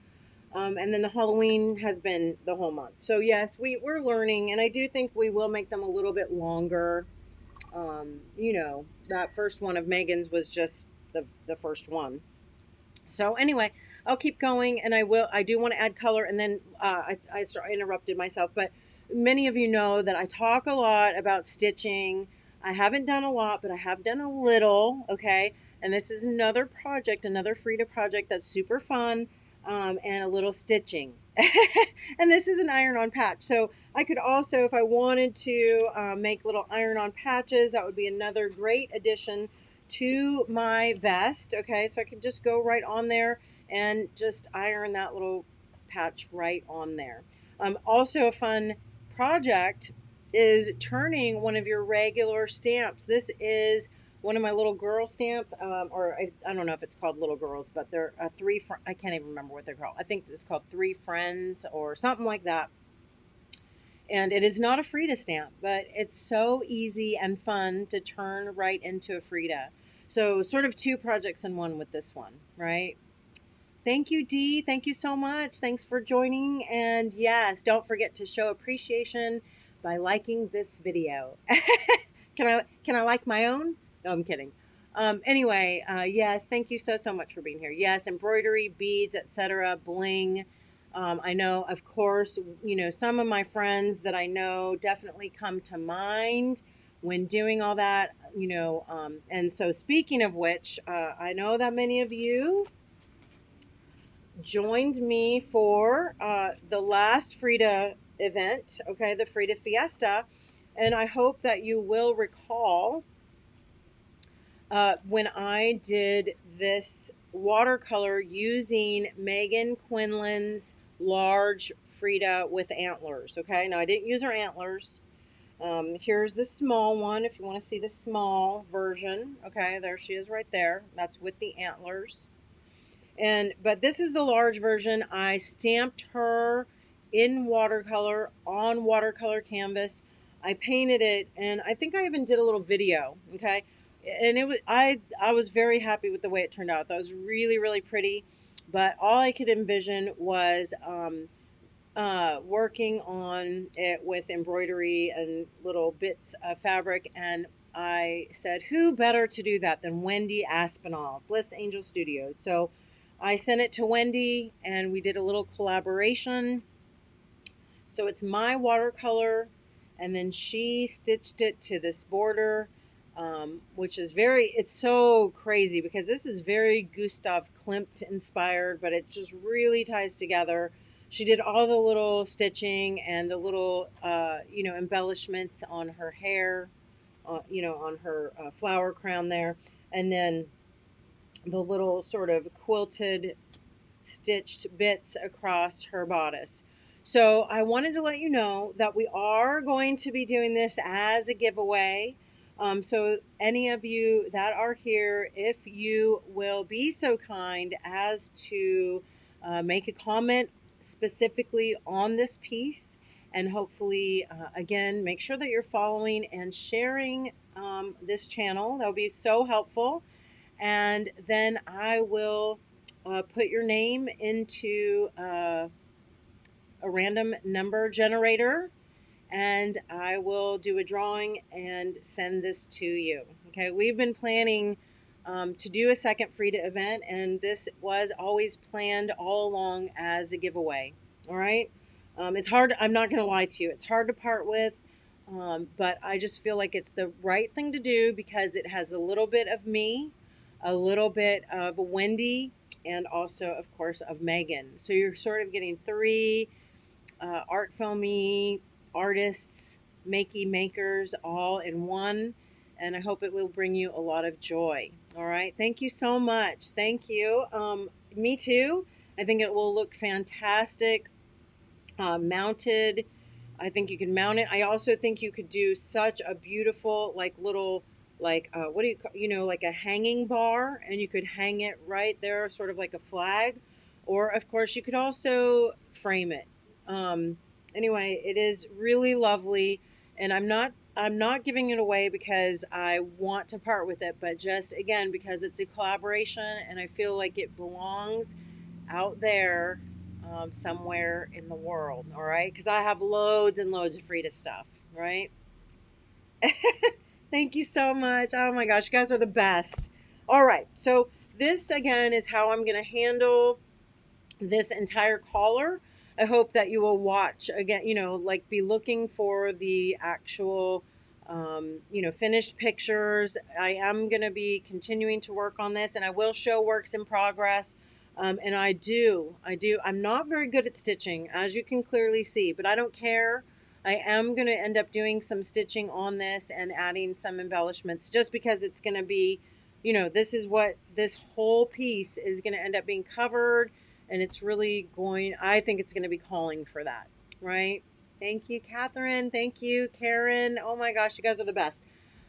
Speaker 1: And then the Halloween has been the whole month. So yes, we're learning, and I do think we will make them a little bit longer. That first one of Megan's was just the first one. So anyway, I'll keep going, and I do want to add color, and then I interrupted myself, but many of you know that I talk a lot about stitching. I haven't done a lot, but I have done a little. Okay, and this is another project, another Frida project that's super fun, and a little stitching. And this is an iron-on patch, so I could also, if I wanted to, make little iron-on patches. That would be another great addition to my vest. Okay, so I can just go right on there and just iron that little patch right on there. Also, a fun project is turning one of your regular stamps. This is one of my little girl stamps, or I don't know if it's called little girls, but they're I can't even remember what they're called. I think it's called Three Friends or something like that. And it is not a Frida stamp, but it's so easy and fun to turn right into a Frida. So sort of two projects in one with this one, right? Thank you, Dee. Thank you so much. Thanks for joining. And yes, don't forget to show appreciation by liking this video. Can I like my own? No, I'm kidding. Anyway, yes, thank you so much for being here. Yes, embroidery, beads, etc., bling. I know, of course, some of my friends that I know definitely come to mind when doing all that. And so speaking of which, I know that many of you joined me for the last Frida event, okay, the Frida Fiesta. And I hope that you will recall when I did this watercolor using Megan Quinlan's large Frida with antlers. Okay, now I didn't use her antlers. Here's the small one if you want to see the small version. Okay, there she is right there. That's with the antlers. But this is the large version. I stamped her in watercolor on watercolor canvas. I painted it, and I think I even did a little video. Okay, and I was very happy with the way it turned out. That was really really pretty. But all I could envision was working on it with embroidery and little bits of fabric. And I said, who better to do that than Wendy Aspinall, Bliss Angel Studios? So I sent it to Wendy and we did a little collaboration. So it's my watercolor, and then she stitched it to this border, which is it's so crazy because this is very Gustav Klimt inspired, but it just really ties together. She did all the little stitching and the little, embellishments on her hair, on her flower crown there, and then the little sort of quilted stitched bits across her bodice. So I wanted to let you know that we are going to be doing this as a giveaway. So any of you that are here, if you will be so kind as to make a comment specifically on this piece, and hopefully, again, make sure that you're following and sharing this channel. That would be so helpful. And then I will put your name into a random number generator, and I will do a drawing and send this to you. Okay, we've been planning to do a second Frida event, and this was always planned all along as a giveaway. All right, it's hard. I'm not going to lie to you. It's hard to part with, but I just feel like it's the right thing to do because it has a little bit of me, a little bit of Wendy, and also, of course, of Megan. So you're sort of getting three art filmy artists, makey makers all in one. And I hope it will bring you a lot of joy. All right. Thank you so much. Thank you. Me too. I think it will look fantastic mounted. I think you can mount it. I also think you could do such a beautiful, like little, like what do you call, like a hanging bar, and you could hang it right there, sort of like a flag. Or of course, you could also frame it. Um, anyway, it is really lovely, and I'm not giving it away because I want to part with it, but just again because it's a collaboration, and I feel like it belongs out there somewhere in the world, all right? Because I have loads and loads of Frida stuff, right? Thank you so much. Oh my gosh, you guys are the best. All right, so this again is how I'm going to handle this entire collar. I hope that you will watch again, like be looking for the actual, finished pictures. I am going to be continuing to work on this, and I will show works in progress. And I'm not very good at stitching, as you can clearly see, but I don't care. I am going to end up doing some stitching on this and adding some embellishments just because it's going to be, this is what this whole piece is going to end up being covered, and it's really I think it's going to be calling for that, right? Thank you, Catherine. Thank you, Karen. Oh my gosh, you guys are the best.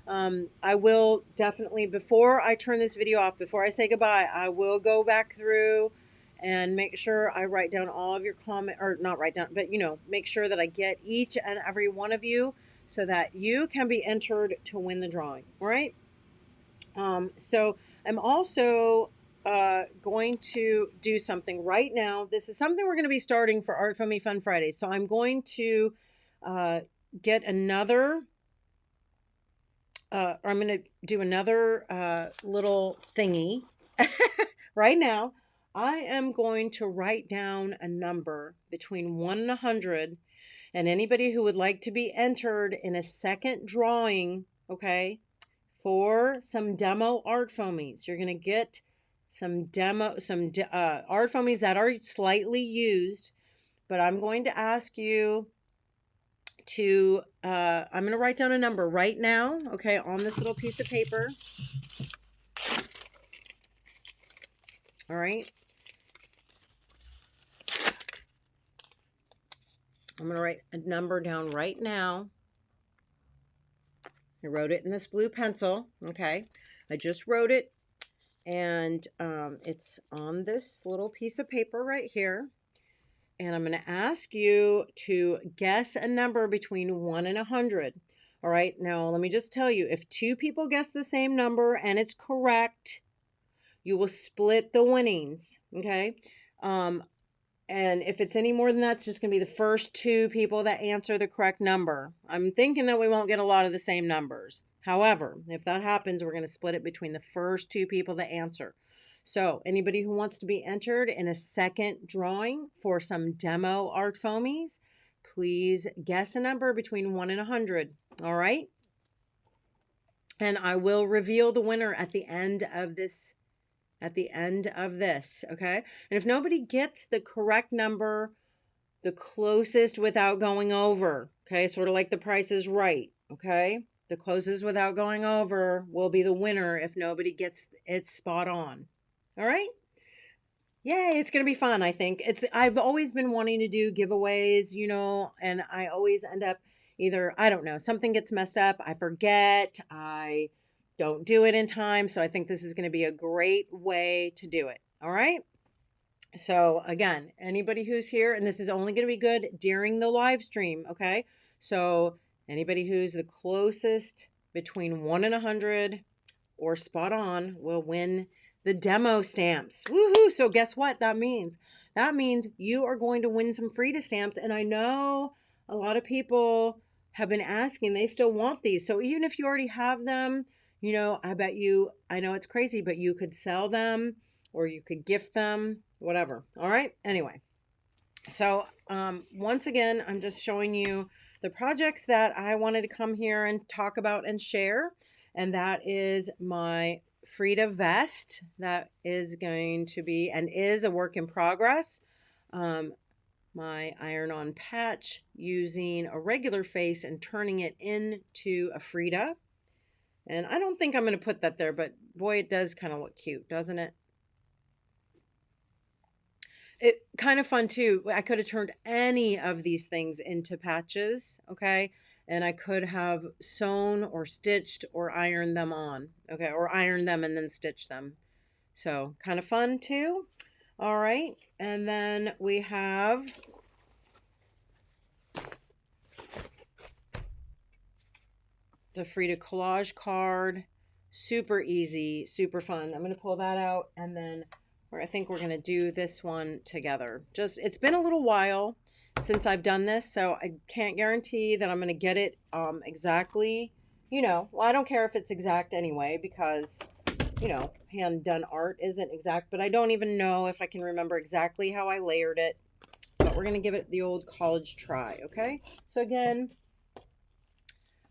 Speaker 1: I will definitely, before I turn this video off, before I say goodbye, I will go back through and make sure I write down all of your comment, or not write down, but make sure that I get each and every one of you so that you can be entered to win the drawing. All right. So I'm also going to do something right now. This is something we're going to be starting for Art From Me Fun Fridays. So I'm going to get another, or I'm going to do another little thingy right now. I am going to write down a number between 1 and 100, and anybody who would like to be entered in a second drawing, okay, for some demo art foamies. You're going to get some art foamies that are slightly used, but I'm going to ask you to, I'm going to write down a number right now, okay, on this little piece of paper. All right. I'm going to write a number down right now. I wrote it in this blue pencil, okay? I just wrote it, and it's on this little piece of paper right here. And I'm going to ask you to guess a number between 1 and 100. All right, now let me just tell you, if two people guess the same number and it's correct, you will split the winnings, okay? And if it's any more than that, it's just going to be the first two people that answer the correct number. I'm thinking that we won't get a lot of the same numbers. However, if that happens, we're going to split it between the first two people that answer. So anybody who wants to be entered in a second drawing for some demo art foamies, please guess a number between 1 and 100. All right? And I will reveal the winner at the end of this. Okay? And if nobody gets the correct number, the closest without going over, okay? Sort of like the Price is Right, okay? The closest without going over will be the winner if nobody gets it spot on. All right? Yay, it's going to be fun, I think. I've always been wanting to do giveaways, you know, and I always end up either, I don't know, something gets messed up, I forget, I don't do it in time, so I think this is going to be a great way to do it. All right? So again, anybody who's here, and this is only going to be good during the live stream, okay? So anybody who's the closest between 1 and 100 or spot on will win the demo stamps. Woohoo! So guess what that means? That means you are going to win some Frida stamps, and I know a lot of people have been asking, they still want these. So even if you already have them, you know, I know it's crazy, but you could sell them or you could gift them, whatever. All right. Anyway, so once again, I'm just showing you the projects that I wanted to come here and talk about and share. And that is my Frida vest that is going to be and is a work in progress. My iron-on patch using a regular face and turning it into a Frida. And I don't think I'm going to put that there, but boy, it does kind of look cute, doesn't it? It kind of fun too. I could have turned any of these things into patches, okay? And I could have sewn or stitched or ironed them on, okay? Or ironed them and then stitched them. So kind of fun too. All right. And then we have the Frida collage card. Super easy, super fun. I'm going to pull that out and then I think we're going to do this one together. It's been a little while since I've done this, so I can't guarantee that I'm going to get it exactly, you know. Well, I don't care if it's exact anyway because, you know, hand done art isn't exact, but I don't even know if I can remember exactly how I layered it. But we're going to give it the old college try, okay? So again,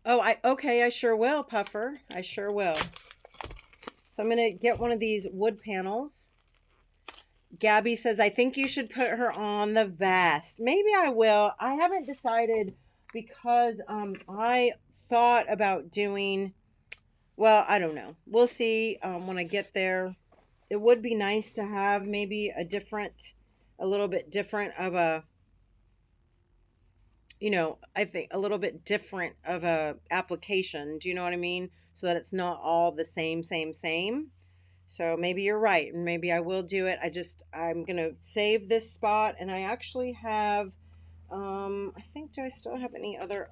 Speaker 1: okay, I sure will, Puffer. I sure will. So I'm going to get one of these wood panels. Gabby says, I think you should put her on the vest. Maybe I will. I haven't decided because I thought about doing, well, I don't know. We'll see when I get there. It would be nice to have maybe a little bit different of a, you know, I think a little bit different of a application. Do you know what I mean? So that it's not all the same. So maybe you're right, and maybe I will do it. I'm going to save this spot, and I actually have, I think, do I still have any other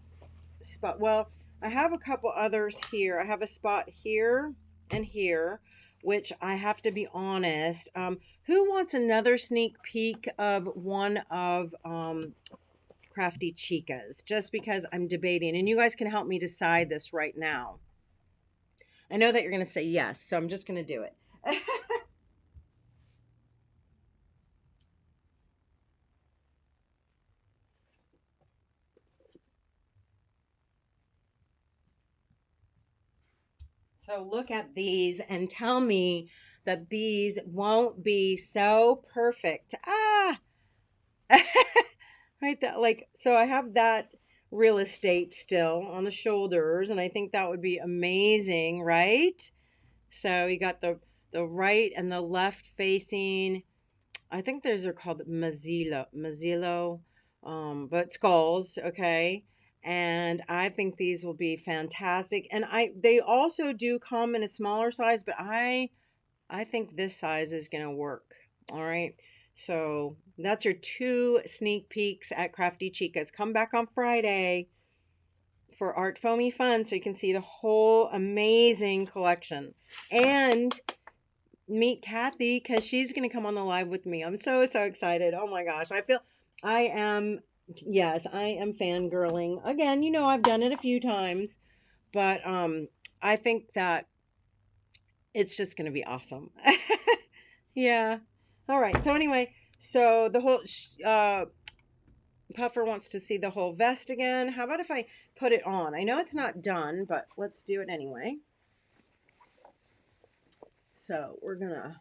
Speaker 1: spot? Well, I have a couple others here. I have a spot here and here, which I have to be honest. Who wants another sneak peek of one of Crafty Chica's? Just because I'm debating, and you guys can help me decide this right now. I know that you're going to say yes, so I'm just going to do it. So look at these and tell me that these won't be so perfect. Ah, right. That, like, so I have that real estate still on the shoulders, and I think that would be amazing, right? So you got the right and the left facing. I think those are called Mazzillo, but skulls, okay. And I think these will be fantastic. And they also do come in a smaller size, but I think this size is gonna work. All right. So that's your two sneak peeks at Crafty Chicas. Come back on Friday for Art Foamy Fun so you can see the whole amazing collection. And meet Kathy because she's going to come on the live with me. I'm so, so excited. Oh my gosh. I am, yes, I am fangirling. Again, I've done it a few times, but I think that it's just going to be awesome. Yeah. All right. So anyway, so the whole Puffer wants to see the whole vest again. How about if I put it on? I know it's not done, but let's do it anyway. So we're gonna,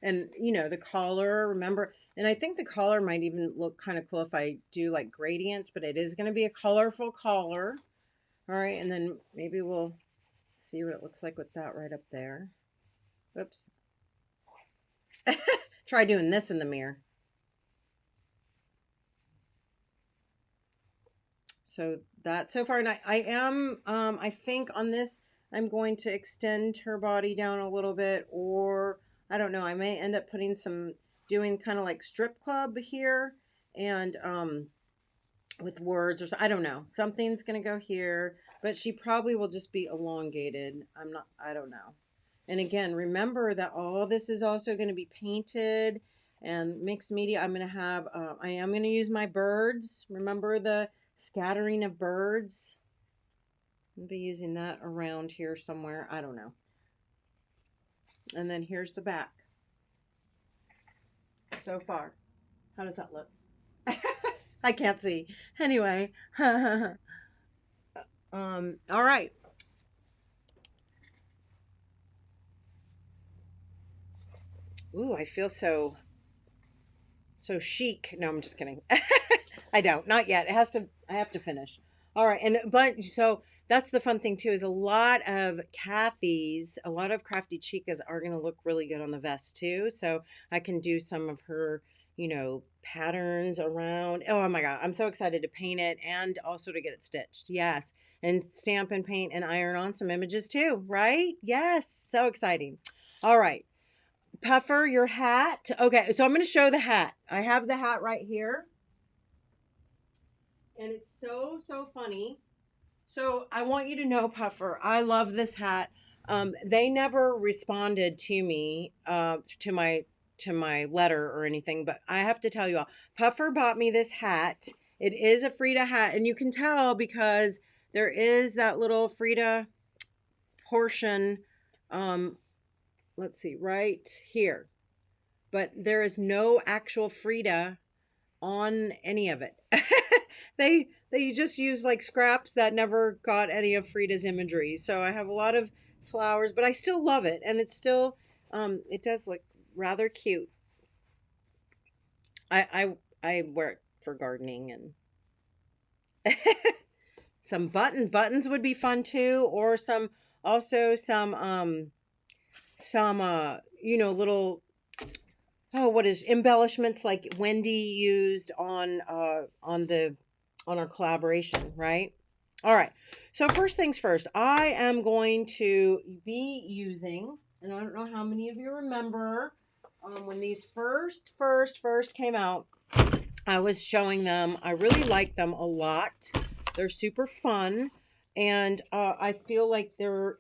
Speaker 1: and the collar, remember, and I think the collar might even look kind of cool if I do like gradients, but it is going to be a colorful collar. All right, and then maybe we'll see what it looks like with that right up there. Oops. Try doing this in the mirror. So that's so far, and I am, I think on this, I'm going to extend her body down a little bit, or I don't know, I may end up putting doing kind of like strip club here, and with words or so, I don't know. Something's gonna go here, but she probably will just be elongated. I don't know. And again, remember that all this is also going to be painted and mixed media. I'm going to have, I am going to use my birds. Remember the scattering of birds? I'll be using that around here somewhere. I don't know. And then here's the back. So far. How does that look? I can't see. Anyway. All right. Ooh, I feel so chic. No, I'm just kidding. I don't. Not yet. I have to finish. All right. But so that's the fun thing too, is a lot of a lot of Crafty Chicas are going to look really good on the vest too. So I can do some of her, patterns around. Oh my God. I'm so excited to paint it and also to get it stitched. Yes. And stamp and paint and iron on some images too, right? Yes. So exciting. All right. Puffer, your hat. Okay, so I'm going to show the hat. I have the hat right here. And it's so, so funny. So I want you to know, Puffer, I love this hat. They never responded to me, to my letter or anything, but I have to tell you all, Puffer bought me this hat. It is a Frida hat, and you can tell because there is that little Frida portion, let's see, right here. But there is no actual Frida on any of it. They just use like scraps that never got any of Frida's imagery. So I have a lot of flowers, but I still love it, and it's still it does look rather cute. I wear it for gardening, and some buttons would be fun too, or some little, oh, what is embellishments like Wendy used on our collaboration, right? All right. So first things first, I am going to be using, and I don't know how many of you remember, when these first came out, I was showing them. I really like them a lot. They're super fun, and I feel like they're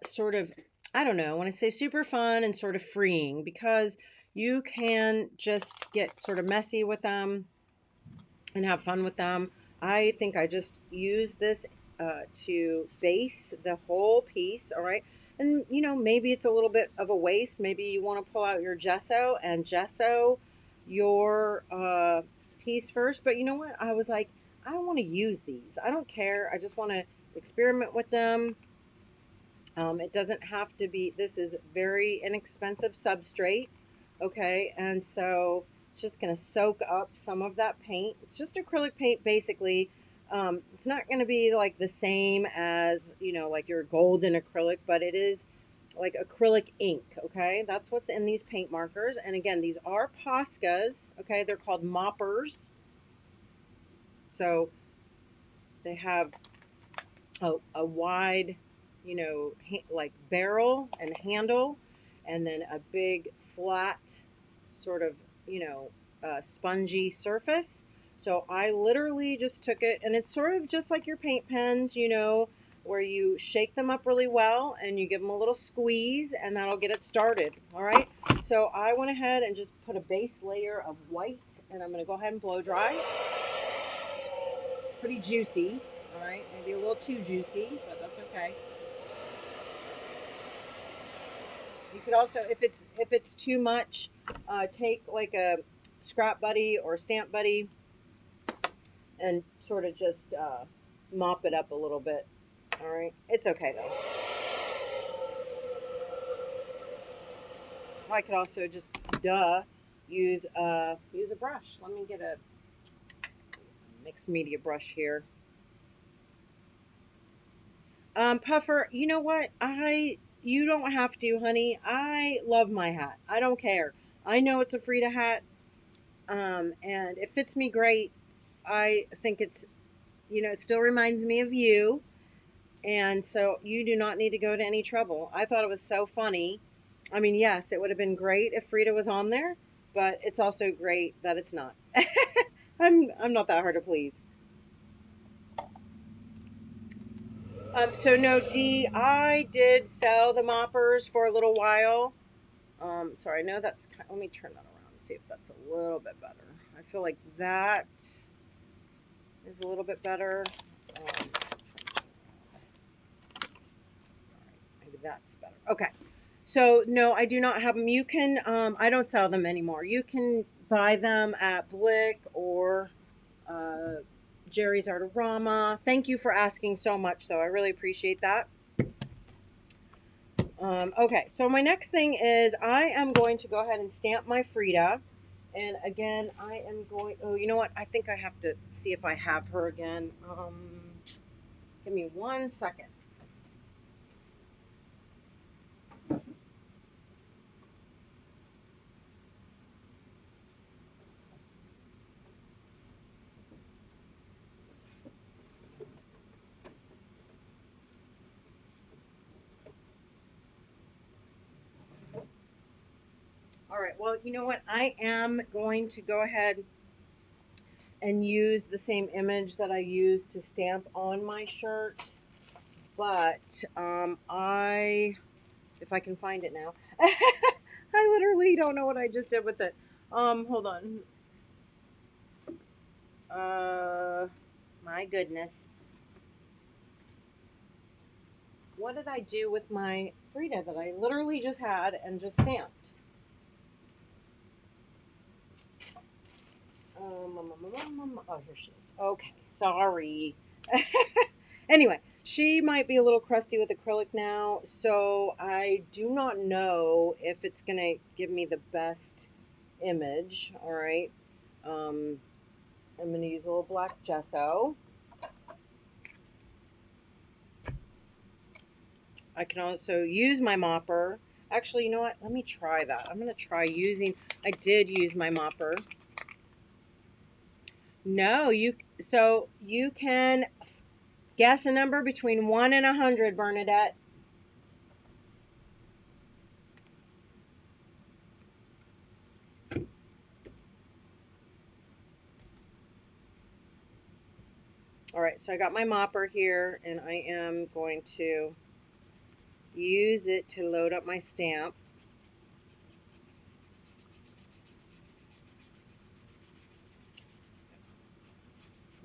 Speaker 1: sort of, I don't know, when I say super fun and sort of freeing, because you can just get sort of messy with them and have fun with them. I think I just use this to base the whole piece, all right? And, maybe it's a little bit of a waste. Maybe you want to pull out your gesso and gesso your piece first. But you know what? I was like, I want to use these. I don't care. I just want to experiment with them. It doesn't have to be, this is very inexpensive substrate, okay? And so It's just going to soak up some of that paint. It's just acrylic paint, basically. It's not going to be like the same as, you know, like your golden acrylic, but it is like acrylic ink, okay? That's what's in these paint markers. And again, these are Poscas, okay? They're called moppers. So they have a wide, you know, like barrel and handle, and then a big flat sort of, you know, spongy surface. So I literally just took it, and it's sort of just like your paint pens, you know, where you shake them up really well and you give them a little squeeze, and that'll get it started. All right. So I went ahead and just put a base layer of white, and I'm going to go ahead and blow dry. Pretty juicy. All right, maybe a little too juicy, but that's okay. You could also, if it's too much, take like a scrap buddy or stamp buddy and sort of just mop it up a little bit. All right, it's okay though. I could also just use a brush. Let me get a mixed media brush here. Puffer, you know what? You don't have to, honey. I love my hat. I don't care. I know it's a Frida hat, and it fits me great. I think it's, you know, it still reminds me of you, and so you do not need to go to any trouble. I thought it was so funny. I mean, yes, it would have been great if Frida was on there, but it's also great that it's not. I'm not that hard to please. So no, Dee, I did sell the moppers for a little while. Sorry, I know that's kind of, let me turn that around and see if that's a little bit better. I feel like that is a little bit better. Maybe that's better. Okay. So no, I do not have them. You can, I don't sell them anymore. You can buy them at Blick or Jerry's Artorama. Thank you for asking so much, though. I really appreciate that. Okay, so my next thing is I am going to go ahead and stamp my Frida. And again, I am going, oh, you know what? I think I have to see if I have her again. Give me 1 second. All right, well, you know what? I am going to go ahead and use the same image that I used to stamp on my shirt. But if I can find it now. I literally don't know what I just did with it. Hold on. My goodness. What did I do with my Frida that I literally just had and just stamped? Oh, here she is. Okay, sorry. Anyway, she might be a little crusty with acrylic now, so I do not know if it's going to give me the best image. All right. I'm going to use a little black gesso. I can also use my mopper. Actually, you know what? Let me try that. I'm going to try using, I did use my mopper. No, so you can guess a number between 1 and 100, Bernadette. All right, so I got my mopper here, and I am going to use it to load up my stamp.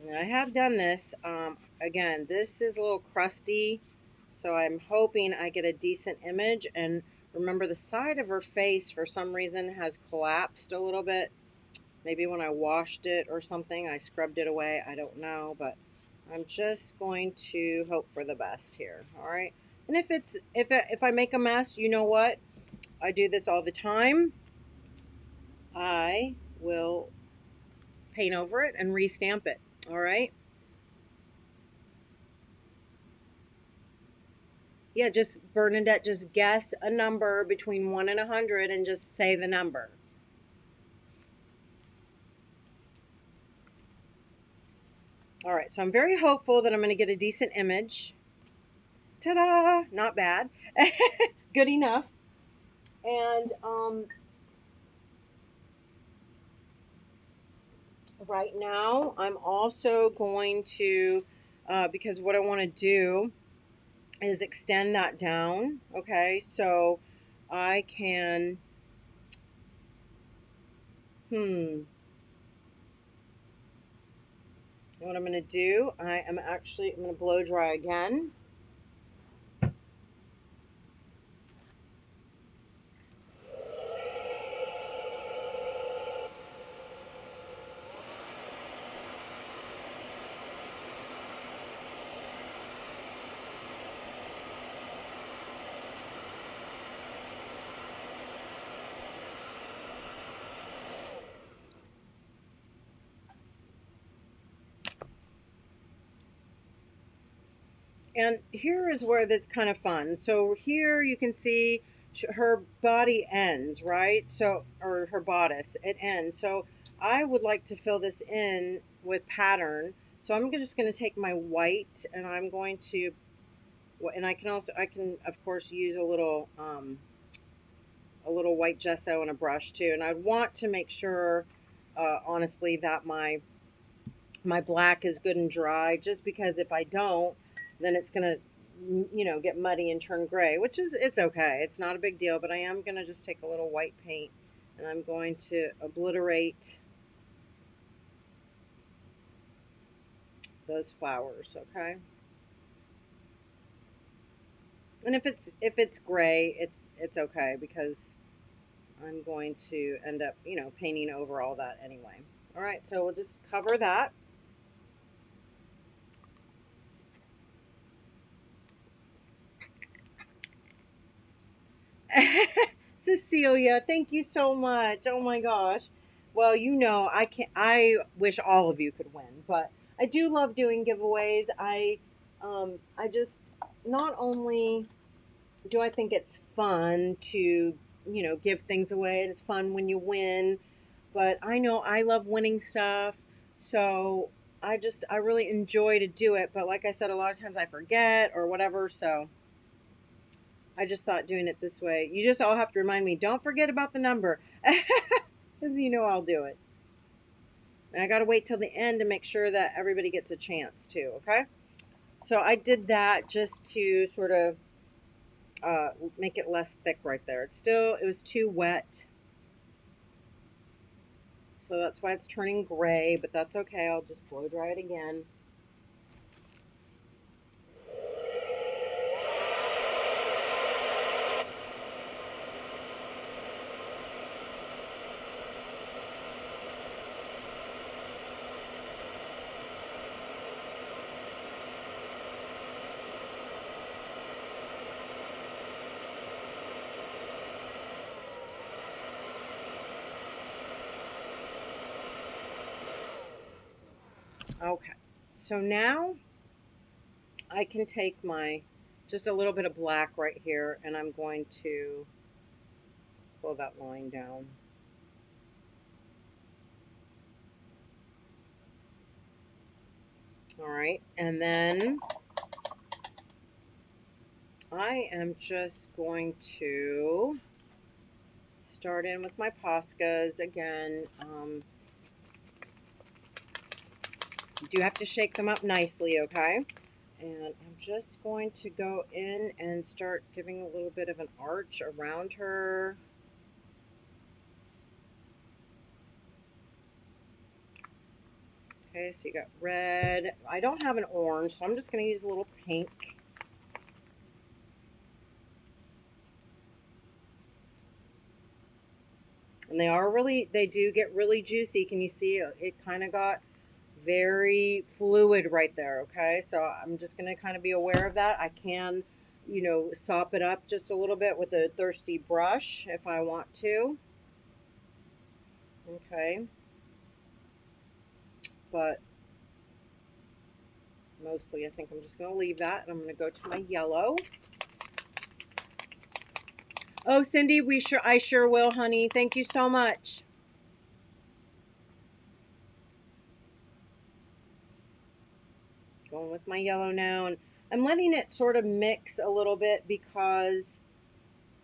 Speaker 1: And I have done this. Again, this is a little crusty, so I'm hoping I get a decent image. And remember, the side of her face, for some reason, has collapsed a little bit. Maybe when I washed it or something, I scrubbed it away. I don't know, but I'm just going to hope for the best here. All right. And if I make a mess, you know what? I do this all the time. I we'll paint over it and restamp it. All right. Yeah, just Bernadette, just guess a number between 1 and 100 and just say the number. All right, so I'm very hopeful that I'm going to get a decent image. Ta-da! Not bad. Good enough. And right now, I'm also going to, because what I want to do is extend that down. Okay, so I can, what I'm going to do, I'm going to blow dry again. And here is where that's kind of fun. So here you can see her body ends, right? So, or her bodice, it ends. So I would like to fill this in with pattern. So I'm just going to take my white and I'm going to, and I can of course use a little white gesso and a brush too. And I want to make sure, honestly, that my black is good and dry, just because if I don't, then it's going to, get muddy and turn gray, which is, it's okay. It's not a big deal, but I am going to just take a little white paint and I'm going to obliterate those flowers, okay? And if it's gray, it's okay, because I'm going to end up, painting over all that anyway. All right, so we'll just cover that. Cecilia, thank you so much. Oh my gosh. Well, I wish all of you could win, but I do love doing giveaways. I just, not only do I think it's fun to, give things away, and it's fun when you win, but I know I love winning stuff. So I really enjoy to do it. But like I said, a lot of times I forget or whatever. So I just thought doing it this way, you just all have to remind me, don't forget about the number, because I'll do it. And I got to wait till the end to make sure that everybody gets a chance too, okay? So I did that just to sort of make it less thick right there. It was too wet. So that's why it's turning gray, but that's okay. I'll just blow dry it again. Okay, so now I can take just a little bit of black right here, and I'm going to pull that line down. All right, and then I am just going to start in with my Poscas again. You do have to shake them up nicely, okay? And I'm just going to go in and start giving a little bit of an arch around her. Okay, so you got red. I don't have an orange, so I'm just going to use a little pink. And they do get really juicy. Can you see it kind of got very fluid right there, okay? So I'm just going to kind of be aware of that. I can, sop it up just a little bit with a thirsty brush if I want to. Okay, but mostly I think I'm just going to leave that, and I'm going to go to my yellow. Oh, Cindy, I sure will, honey. Thank you so much. Going with my yellow now, and I'm letting it sort of mix a little bit because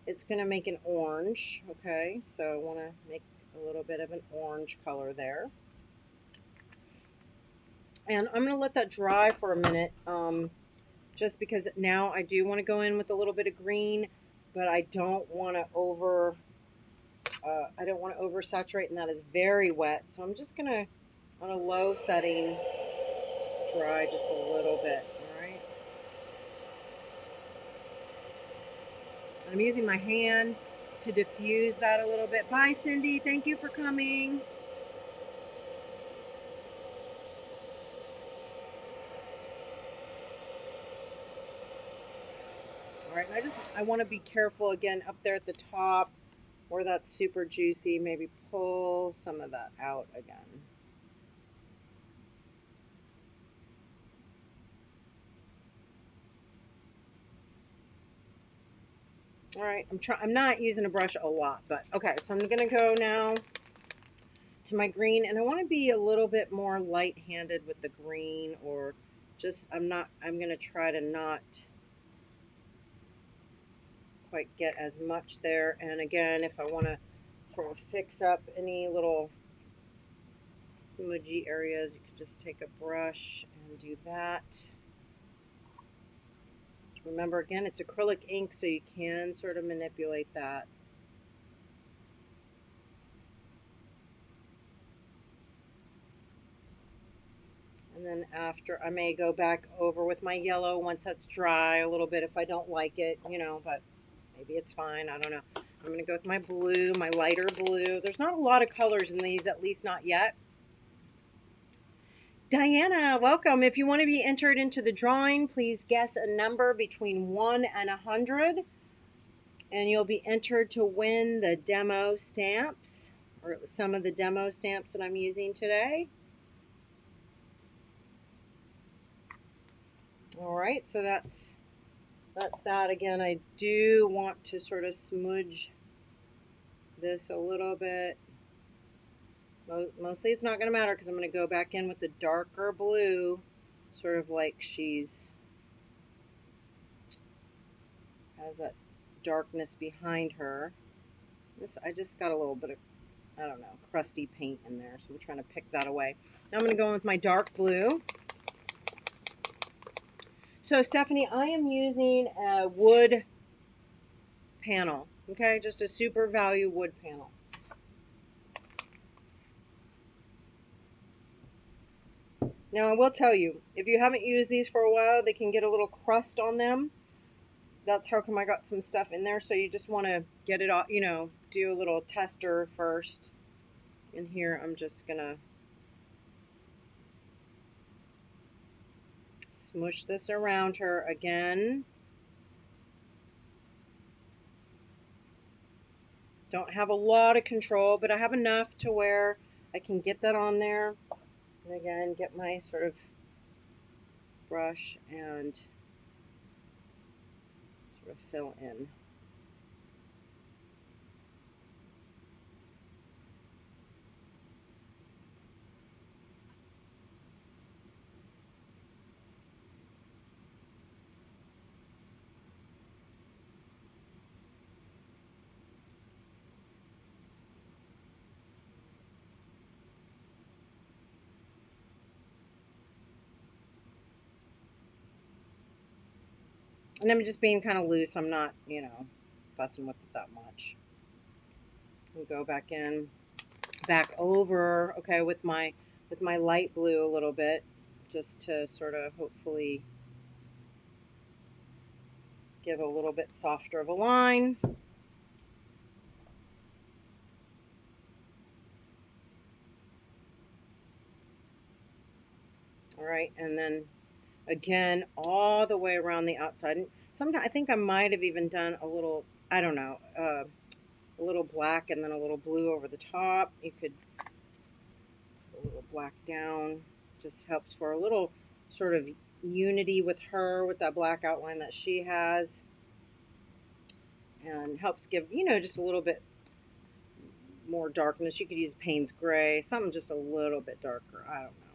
Speaker 1: it's going to make an orange. Okay, so I want to make a little bit of an orange color there. And I'm going to let that dry for a minute, just because now I do want to go in with a little bit of green, but I don't want to oversaturate, and that is very wet. So I'm just going to, on a low setting, dry just a little bit. All right. I'm using my hand to diffuse that a little bit. Bye, Cindy. Thank you for coming. All right, and I want to be careful again up there at the top where that's super juicy. Maybe pull some of that out again. All right, I'm not using a brush a lot, but okay. So I'm gonna go now to my green, and I want to be a little bit more light-handed with the green, or just I'm gonna try to not quite get as much there. And again, if I want to sort of fix up any little smudgy areas, you could just take a brush and do that. Remember, again, it's acrylic ink, so you can sort of manipulate that. And then after, I may go back over with my yellow once that's dry a little bit if I don't like it, but maybe it's fine. I don't know. I'm going to go with my blue, my lighter blue. There's not a lot of colors in these, at least not yet. Diana, welcome. If you want to be entered into the drawing, please guess a number between 1 and 100. And you'll be entered to win the demo stamps, or some of the demo stamps that I'm using today. All right, so that's that. Again, I do want to sort of smudge this a little bit. Mostly it's not going to matter because I'm going to go back in with the darker blue, sort of like she's has that darkness behind her. I just got a little bit of, I don't know, crusty paint in there, so I'm trying to pick that away. Now I'm going to go in with my dark blue. So Stephanie, I am using a wood panel, okay? Just a super value wood panel. Now I will tell you, if you haven't used these for a while, they can get a little crust on them. That's how come I got some stuff in there. So you just want to get it off, do a little tester first. And here I'm just gonna smush this around her again. Don't have a lot of control, but I have enough to where I can get that on there. And again, get my sort of brush and sort of fill in. And I'm just being kind of loose. I'm not, fussing with it that much. And go back in, back over, okay, with my light blue a little bit, just to sort of hopefully give a little bit softer of a line. All right, and then again, all the way around the outside. And sometimes I think I might have even done a little, I don't know, a little black and then a little blue over the top. You could put a little black down. Just helps for a little sort of unity with her, with that black outline that she has, and helps give, just a little bit more darkness. You could use Payne's Gray, something just a little bit darker. I don't know.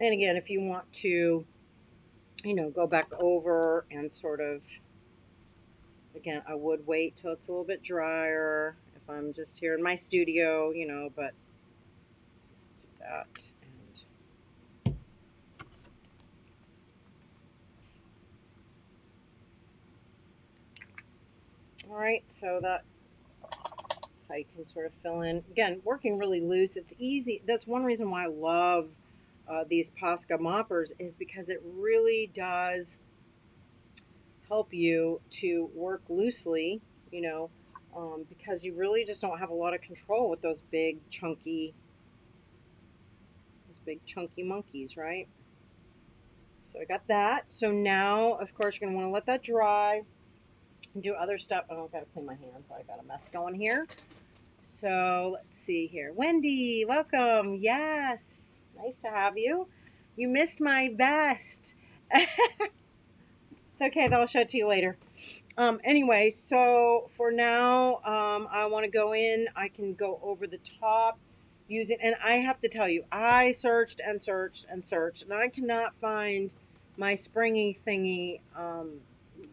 Speaker 1: And again, if you want to, go back over and sort of, again, I would wait till it's a little bit drier if I'm just here in my studio, but let's do that. And all right, so that's how you can sort of fill in. Again, working really loose. It's easy. That's one reason why I love these Posca moppers, is because it really does help you to work loosely, because you really just don't have a lot of control with those big chunky monkeys, right? So I got that. So now, of course, you're gonna want to let that dry and do other stuff. Oh, I've got to clean my hands. I got a mess going here. So let's see here. Wendy, welcome. Yes, nice to have you. You missed my vest. It's okay, though. I'll show it to you later. Anyway, so for now, I want to go in. I can go over the top using, and I have to tell you, I searched and searched and searched, and I cannot find my springy thingy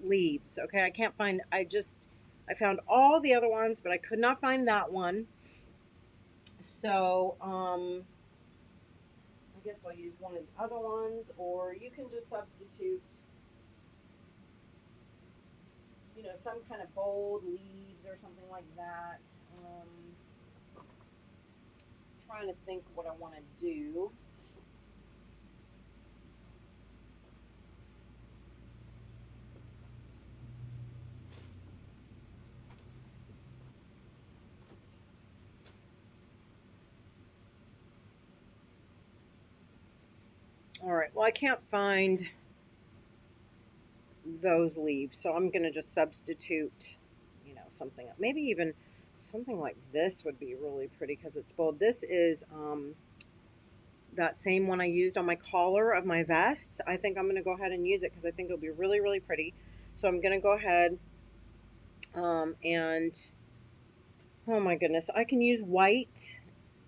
Speaker 1: leaves. Okay, I can't find. I found all the other ones, but I could not find that one. So I guess I'll use one of the other ones, or you can just substitute, some kind of bold leaves or something like that. Trying to think what I want to do. All right, well, I can't find those leaves, so I'm going to just substitute, something, maybe even something like this would be really pretty because it's bold. This is that same one I used on my collar of my vest. I think I'm going to go ahead and use it because I think it'll be really, really pretty. So I'm going to go ahead and, oh my goodness, I can use white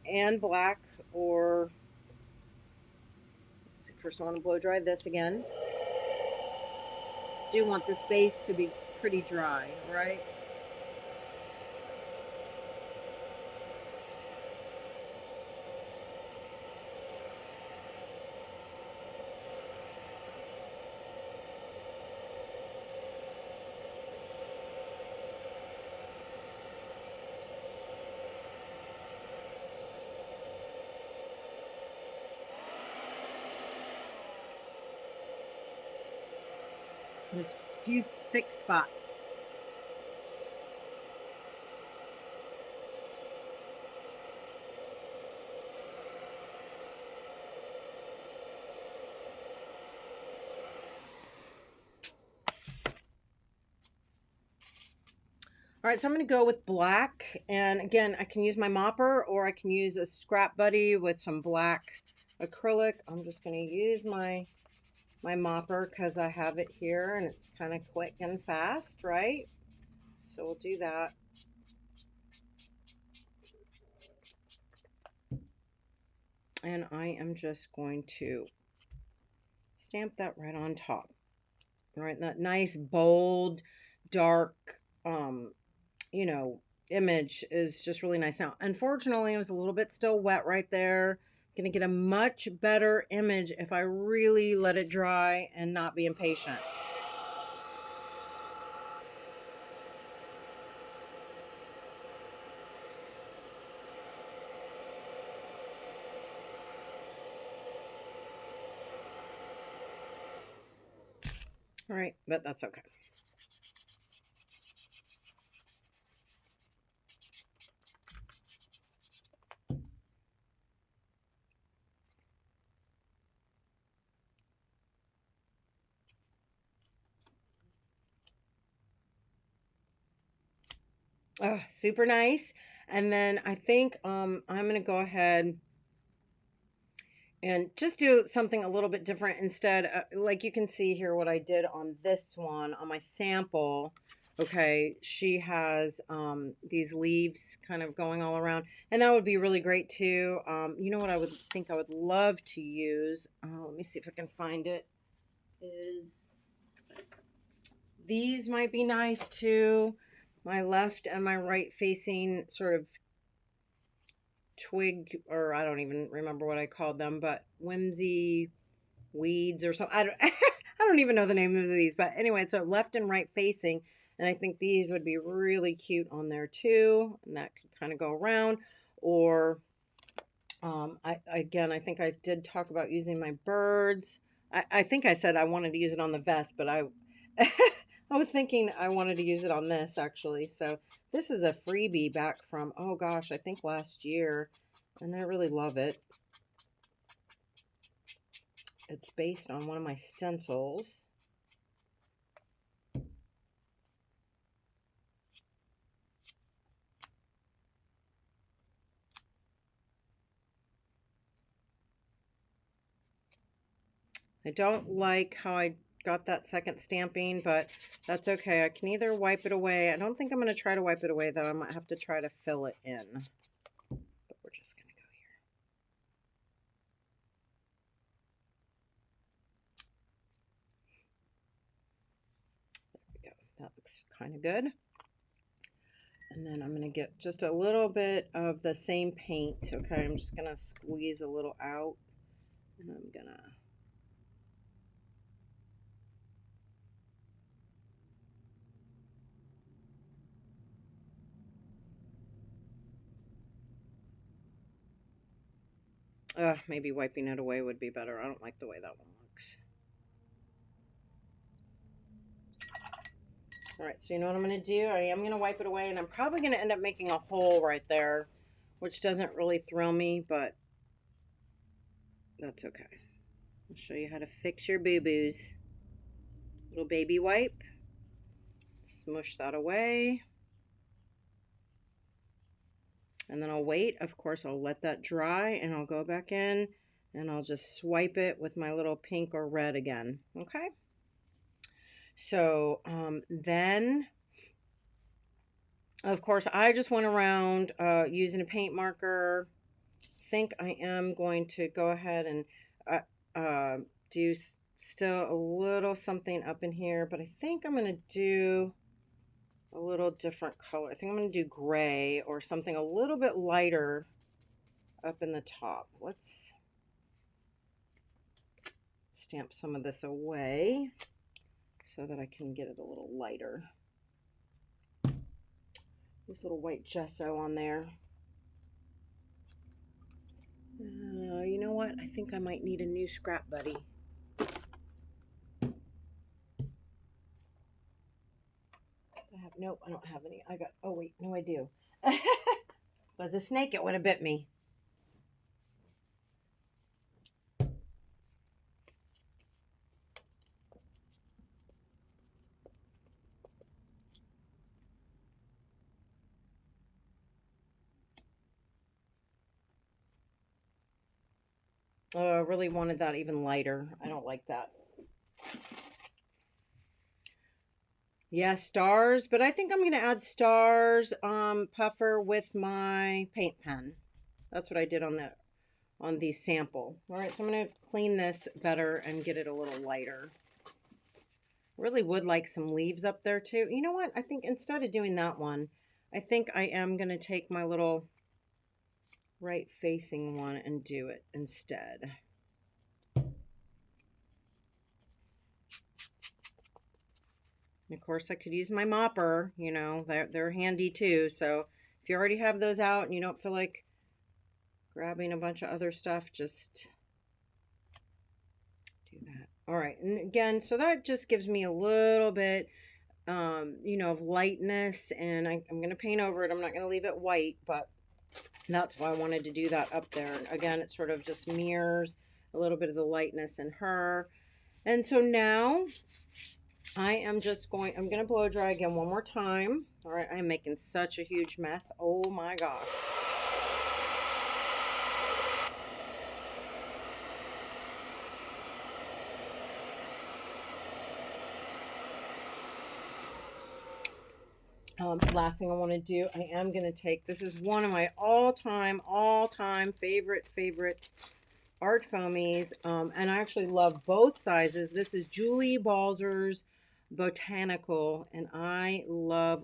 Speaker 1: and black, or, let's see, first I want to blow dry this again. Do want this base to be pretty dry, right? There's a few thick spots. All right, so I'm going to go with black. And again, I can use my mopper, or I can use a scrap buddy with some black acrylic. I'm just going to use my mopper because I have it here and it's kind of quick and fast, right? So we'll do that. And I am just going to stamp that right on top. All right, that nice, bold, dark, you know, image is just really nice. Now, unfortunately, it was a little bit still wet right there. Gonna get a much better image if I really let it dry and not be impatient. All right, but that's okay. Super nice. And then I think I'm gonna go ahead and just do something a little bit different instead. Like you can see here what I did on this one on my sample. Okay, she has these leaves kind of going all around, and that would be really great too. You know what I would think I would love to use? Let me see if I can find it. Is these might be nice too. My left and my right facing sort of twig, or I don't even remember what I called them, but whimsy weeds or something. I don't, I don't even know the name of these, but anyway, so left and right facing, and I think these would be really cute on there too, and that could kind of go around. Or I think I did talk about using my birds. I think I said I wanted to use it on the vest, but I I was thinking I wanted to use it on this actually. So this is a freebie back from, oh gosh, I think last year, and I really love it. It's based on one of my stencils. I don't like how I got that second stamping, but that's okay. I can either wipe it away. I don't think I'm going to try to wipe it away, though. I might have to try to fill it in. But we're just going to go here. There we go. That looks kind of good. And then I'm going to get just a little bit of the same paint. Okay, I'm just going to squeeze a little out. And I'm going to... maybe wiping it away would be better. I don't like the way that one looks. All right, so you know what I'm going to do? I am going to wipe it away, and I'm probably going to end up making a hole right there, which doesn't really thrill me, but that's okay. I'll show you how to fix your boo-boos. Little baby wipe. Smush that away. And then I'll wait. Of course, I'll let that dry, and I'll go back in, and I'll just swipe it with my little pink or red again. Okay? So then, of course, I just went around using a paint marker. Think I am going to go ahead and do still a little something up in here, but I think I'm going to do a little different color. I think I'm going to do gray or something a little bit lighter up in the top. Let's stamp some of this away so that I can get it a little lighter. This little white gesso on there. You know what? I think I might need a new scrap buddy. Nope, I don't have any. Oh wait, no I do. If it was a snake, it would have bit me. Oh, I really wanted that even lighter. I don't like that. Yeah, stars, but I think I'm going to add stars puffer with my paint pen. That's what I did on the sample. All right, so I'm going to clean this better and get it a little lighter. Really would like some leaves up there too. You know what? I think instead of doing that one, I think I am going to take my little right facing one and do it instead. And of course, I could use my mopper, you know, they're handy too. So if you already have those out and you don't feel like grabbing a bunch of other stuff, just do that. All right, and again, so that just gives me a little bit, you know, of lightness, and I'm going to paint over it. I'm not going to leave it white, but that's why I wanted to do that up there. Again, it sort of just mirrors a little bit of the lightness in her. And so now I'm going to blow dry again one more time. All right, I'm making such a huge mess. Oh my gosh. Last thing I want to do, I am going to take, this is one of my all-time favorite art foamies, and I actually love both sizes. This is Julie Balzer's Botanical, and I love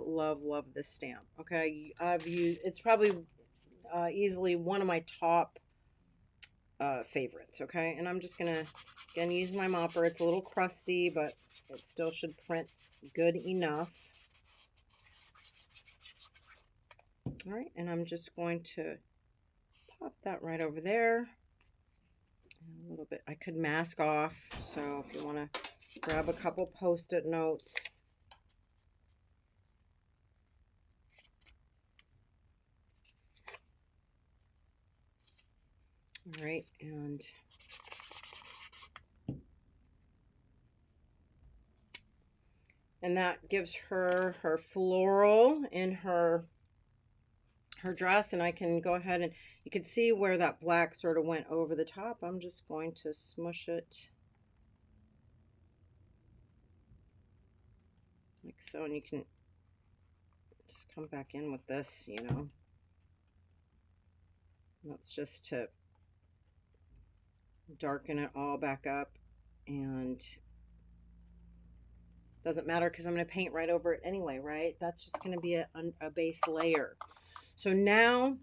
Speaker 1: this stamp. Okay, I've used, it's probably easily one of my top favorites. Okay, and I'm just gonna again use my mopper. It's a little crusty, but it still should print good enough. All right, and I'm just going to pop that right over there. And a little bit, I could mask off, so if you want to grab a couple post-it notes. All right, and that gives her her floral in her dress, and I can go ahead and you can see where that black sort of went over the top. I'm just going to smush it like so, and you can just come back in with this, you know. That's just to darken it all back up, and doesn't matter because I'm going to paint right over it anyway, right? That's just going to be a base layer. So now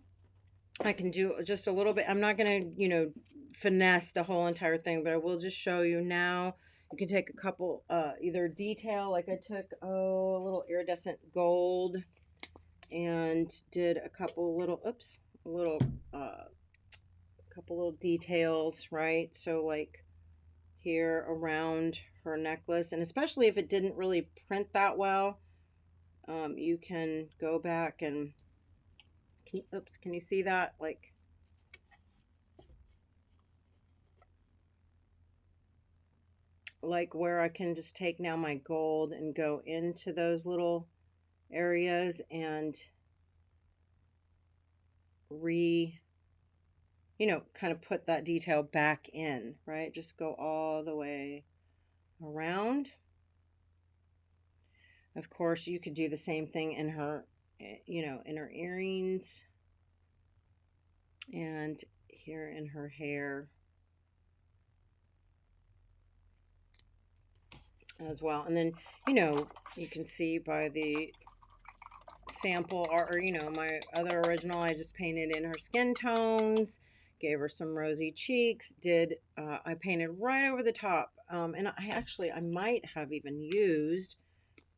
Speaker 1: I can do just a little bit. I'm not going to, you know, finesse the whole entire thing, but I will just show you now. You can take a couple, either detail, like I took, oh, a little iridescent gold and did a couple little, oops, a little, couple little details, right? So like here around her necklace, and especially if it didn't really print that well, you can go back and, oops, can you see that? Like where I can just take now my gold and go into those little areas and you know, kind of put that detail back in, right? Just go all the way around. Of course, you could do the same thing in her, you know, in her earrings and here in her hair as well. And then, you know, you can see by the sample, or you know, my other original, I just painted in her skin tones, gave her some rosy cheeks, did I painted right over the top, and I might have even used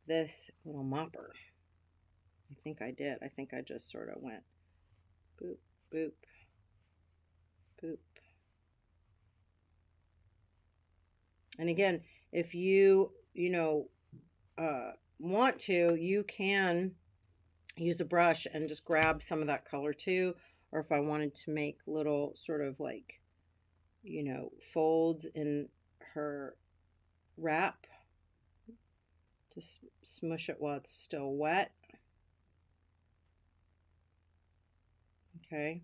Speaker 1: this little mopper. I think I did. I think I just sort of went boop boop boop. And again, if you know, want to, you can use a brush and just grab some of that color too. Or if I wanted to make little sort of like, you know, folds in her wrap, just smush it while it's still wet. Okay.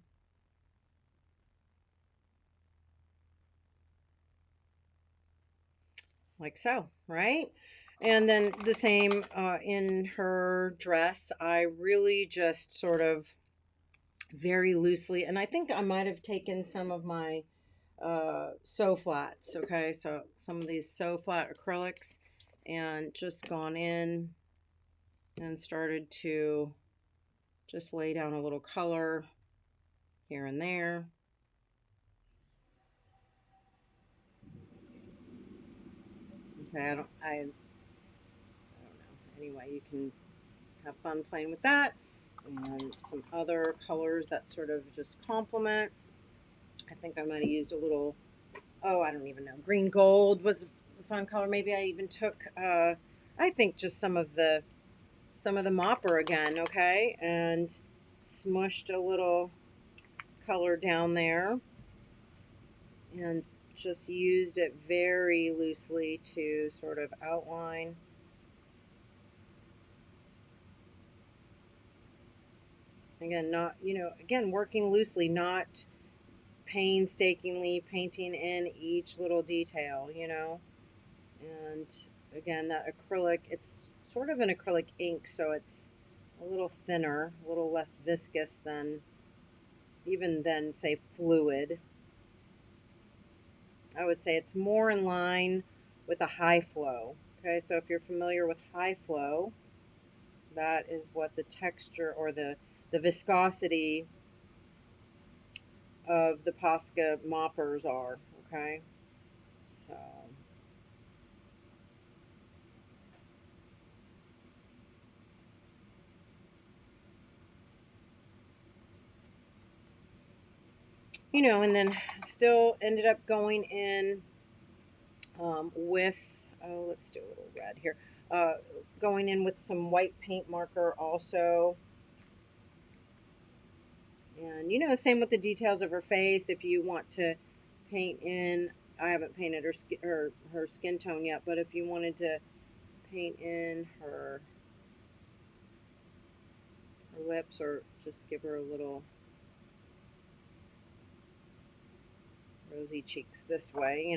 Speaker 1: Like so, right? And then the same in her dress. I really just sort of very loosely, and I think I might have taken some of my so flats, okay, so some of these so flat acrylics, and just gone in and started to just lay down a little color here and there. Okay, I don't know. Anyway, you can have fun playing with that, and some other colors that sort of just complement. I think I might have used a little, oh, I don't even know. Green gold was a fun color. Maybe I even took, I think just some of the mopper again, okay, and smushed a little color down there and just used it very loosely to sort of outline Again, not, again, working loosely, not painstakingly painting in each little detail, And again, that acrylic, it's sort of an acrylic ink, so it's a little thinner, a little less viscous than even than, say, fluid. I would say it's more in line with a high flow. Okay, so if you're familiar with high flow, that is what the texture or the viscosity of the Posca moppers are. Okay, so and then still ended up going in with, oh, let's do a little red here. Uh, Going in with some white paint marker also. And, same with the details of her face. If you want to paint in, I haven't painted her skin tone yet, but if you wanted to paint in her lips or just give her a little rosy cheeks this way,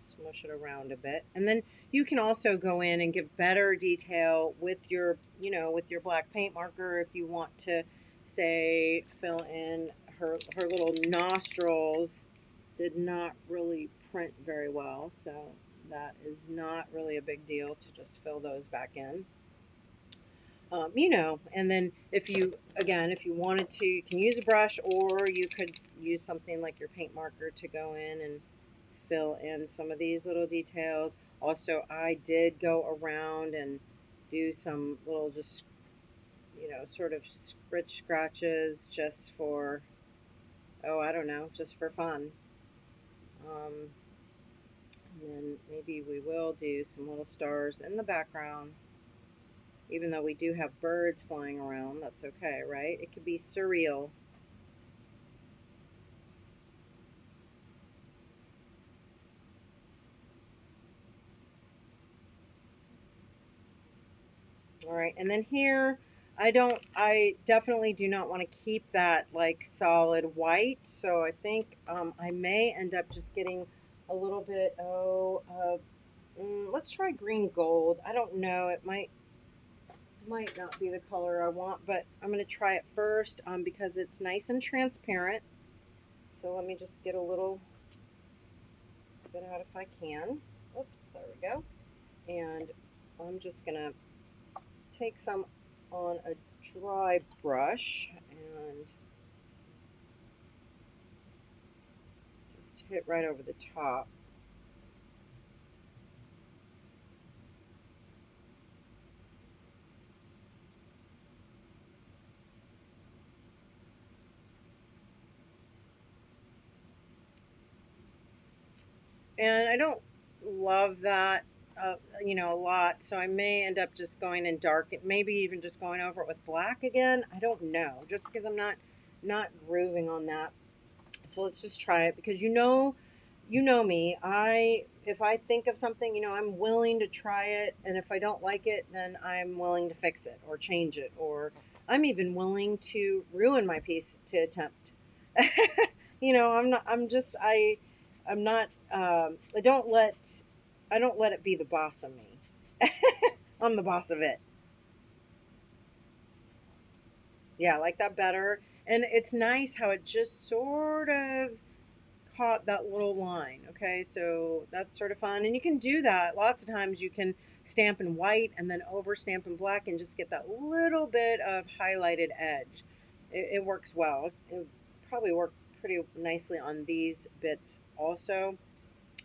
Speaker 1: smush it around a bit. And then you can also go in and give better detail with with your black paint marker if you want to, say, fill in her little nostrils. Did not really print very well, so that is not really a big deal to just fill those back in. And then if you wanted to, you can use a brush, or you could use something like your paint marker to go in and fill in some of these little details. Also, I did go around and do some little, just, sort of scratches just for, oh, I don't know, just for fun. Um, and then maybe we will do some little stars in the background. Even though we do have birds flying around, that's okay, right? It could be surreal. All right, and then here, I definitely do not want to keep that like solid white. So I think I may end up just getting a little bit, of, let's try green gold. I don't know, it might not be the color I want, but I'm going to try it first because it's nice and transparent. So let me just get a little bit out if I can. Oops, there we go. And I'm just going to take some on a dry brush and just hit right over the top. And I don't love that, a lot, so I may end up just going in dark, maybe even just going over it with black again. I don't know, just because I'm not grooving on that. So let's just try it, because me. If I think of something, I'm willing to try it, and if I don't like it, then I'm willing to fix it or change it, or I'm even willing to ruin my piece to attempt. I'm not. I'm not. I don't let it be the boss of me. I'm the boss of it. Yeah, I like that better. And it's nice how it just sort of caught that little line. Okay, so that's sort of fun. And you can do that. Lots of times you can stamp in white and then over stamp in black and just get that little bit of highlighted edge. It works well. It probably work pretty nicely on these bits also.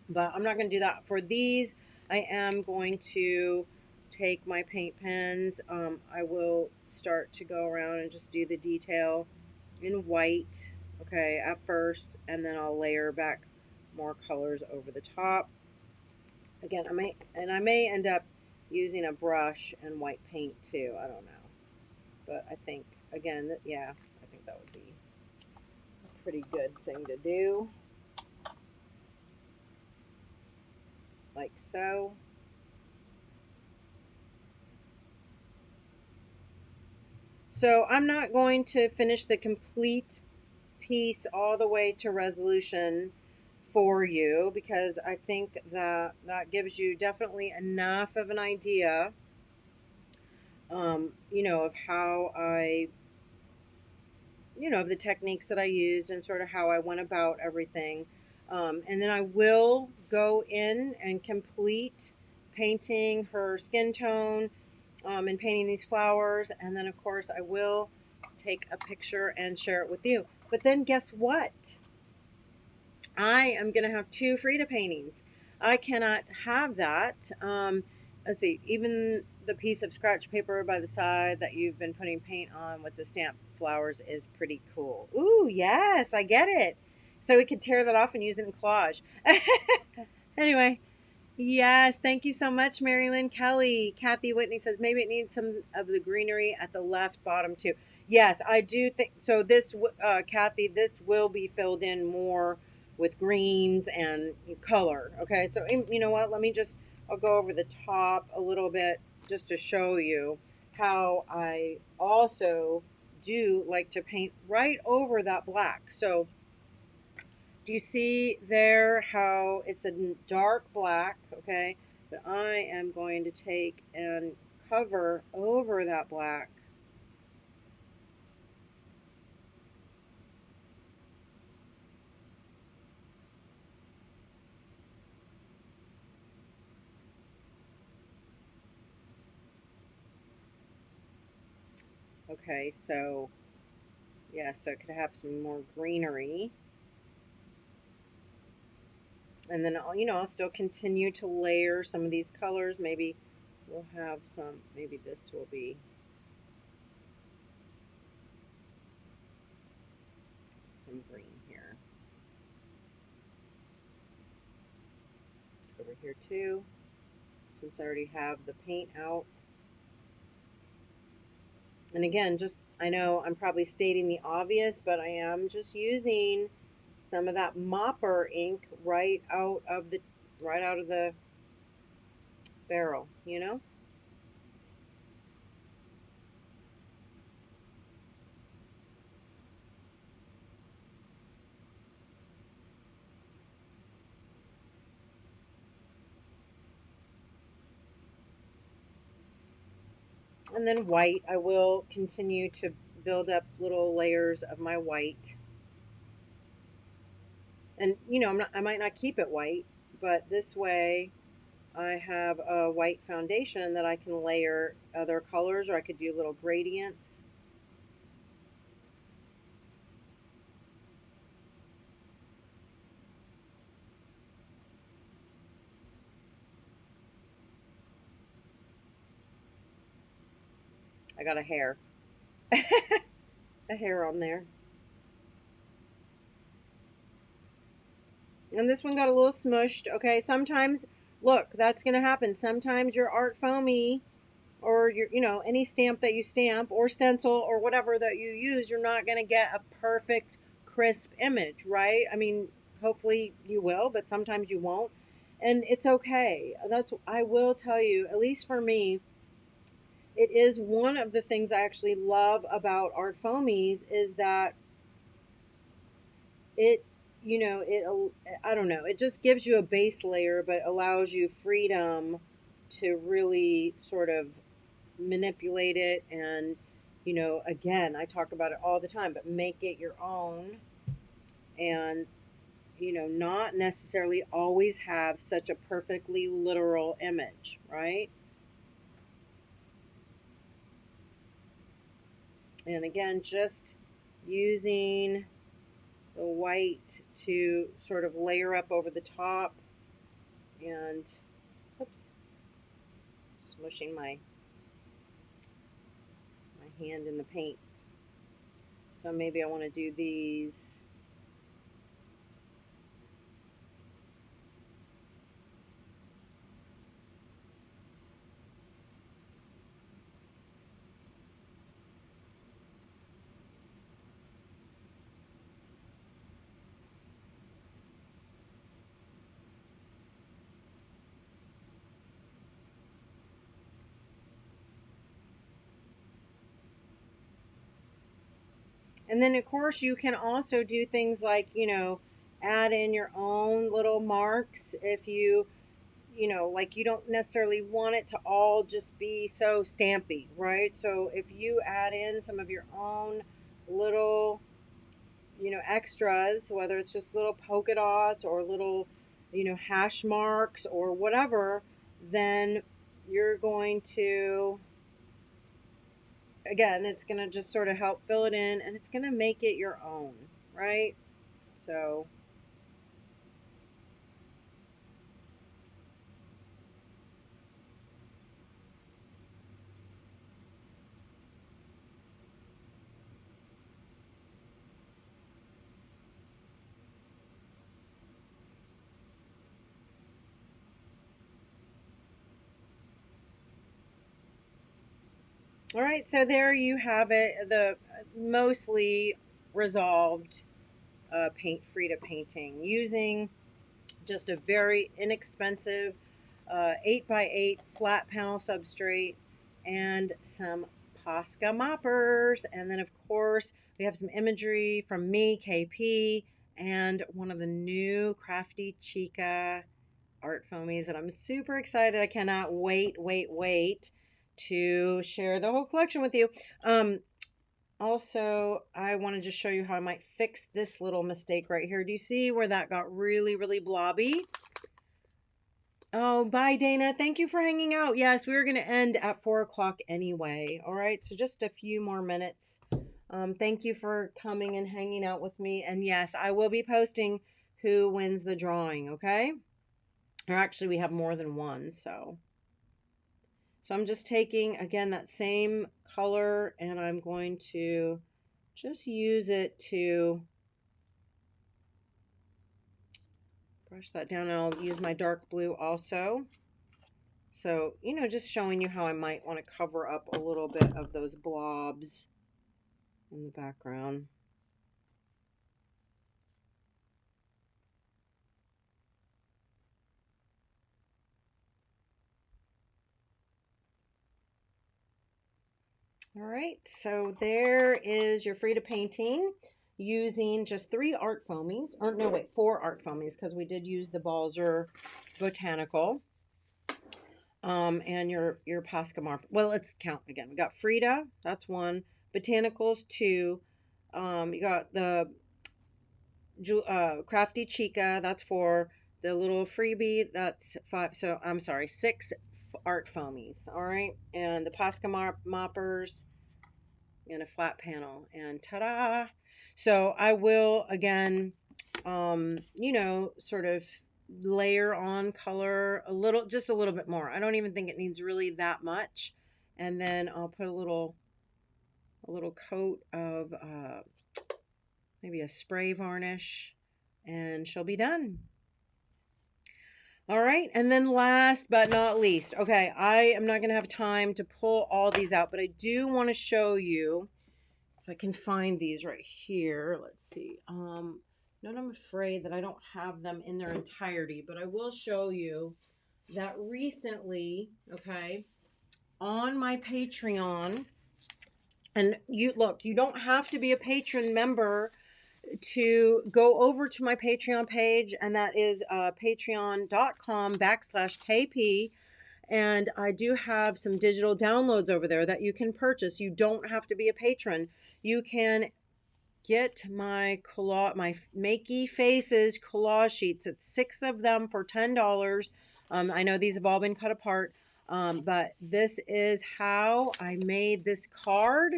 Speaker 1: But I'm not going to do that. For these, I am going to take my paint pens. I will start to go around and just do the detail in white, okay, at first, and then I'll layer back more colors over the top. Again, I may end up using a brush and white paint too. I don't know, but I think, again, yeah, I think that would be a pretty good thing to do, like so. So I'm not going to finish the complete piece all the way to resolution for you, because I think that that gives you definitely enough of an idea, of how of the techniques that I used and sort of how I went about everything. And then I will go in and complete painting her skin tone, and painting these flowers. And then, of course, I will take a picture and share it with you. But then guess what? I am going to have two Frida paintings. I cannot have that. Let's see, even the piece of scratch paper by the side that you've been putting paint on with the stamped flowers is pretty cool. Ooh, yes, I get it. So we could tear that off and use it in collage. Anyway, yes, thank you so much, Mary Lynn Kelly. Kathy Whitney says maybe it needs some of the greenery at the left bottom too. Yes, I do think so. This, Kathy, this will be filled in more with greens and color. Okay, so you know what? I'll go over the top a little bit just to show you how I also do like to paint right over that black. So do you see there how it's a dark black, okay? But I am going to take and cover over that black. Okay, so yeah, so it could have some more greenery. And then I'll still continue to layer some of these colors. Maybe we'll have some, maybe this will be some green here. Over here too, since I already have the paint out. And again, just, I know I'm probably stating the obvious, but I am just using some of that Mopper ink right out of the barrel, you know? And then white, I will continue to build up little layers of my white. And I might not keep it white, but this way I have a white foundation that I can layer other colors, or I could do little gradients. I got a hair. A hair on there. And this one got a little smushed. Okay, sometimes, look, that's going to happen. Sometimes your art foamy, or your, any stamp that you stamp or stencil or whatever that you use, you're not going to get a perfect, crisp image, right? I mean, hopefully you will, but sometimes you won't. And it's okay. I will tell you, at least for me, it is one of the things I actually love about art foamies is that it I don't know, it just gives you a base layer but allows you freedom to really sort of manipulate it. And again, I talk about it all the time, but make it your own. And not necessarily always have such a perfectly literal image, right? And again, just using the white to sort of layer up over the top. And oops, smushing my hand in the paint. So maybe I want to do these. And then, of course, you can also do things like, add in your own little marks if like you don't necessarily want it to all just be so stampy, right? So if you add in some of your own little, extras, whether it's just little polka dots or little, hash marks or whatever, then you're going to, again, it's going to just sort of help fill it in and it's going to make it your own, right? So, all right, so there you have it, the mostly resolved paint Frida painting using just a very inexpensive 8x8 flat panel substrate and some Posca moppers. And then, of course, we have some imagery from me, KP, and one of the new Crafty Chica art foamies. And I'm super excited. I cannot wait to share the whole collection with you. Also, I want to just show you how I might fix this little mistake right here. Do you see where that got really blobby? Oh, bye, Dana. Thank you for hanging out. Yes, we were going to end at 4 o'clock anyway. All right, so just a few more minutes. Thank you for coming and hanging out with me. And yes, I will be posting who wins the drawing, okay? Or actually, we have more than one, so. So I'm just taking, again, that same color, and I'm going to just use it to brush that down. And I'll use my dark blue also. So, just showing you how I might want to cover up a little bit of those blobs in the background. All right, so there is your Frida painting using just 3 art foamies, or no, wait, 4 art foamies, because we did use the Balzer Botanical. And your Posca mark. Well, let's count again. We got Frida, that's 1. Botanicals, 2. You got the Crafty Chica, that's 4. The little freebie, that's 5. So I'm sorry, 6 art foamies. All right, and the Posca moppers and a flat panel, and ta-da! So I will again, sort of layer on color a little, just a little bit more. I don't even think it needs really that much, and then I'll put a little coat of maybe a spray varnish, and she'll be done. All right, and then last but not least, okay, I am not going to have time to pull all these out, but I do want to show you, if I can find these right here. Let's see. Not, I'm afraid that I don't have them in their entirety, but I will show you that recently, okay, on my Patreon, and you look, you don't have to be a patron member to go over to my Patreon page, and that is patreon.com/KP. And I do have some digital downloads over there that you can purchase. You don't have to be a patron. You can get my Makey Faces collage sheets. It's 6 of them for $10. I know these have all been cut apart, but this is how I made this card,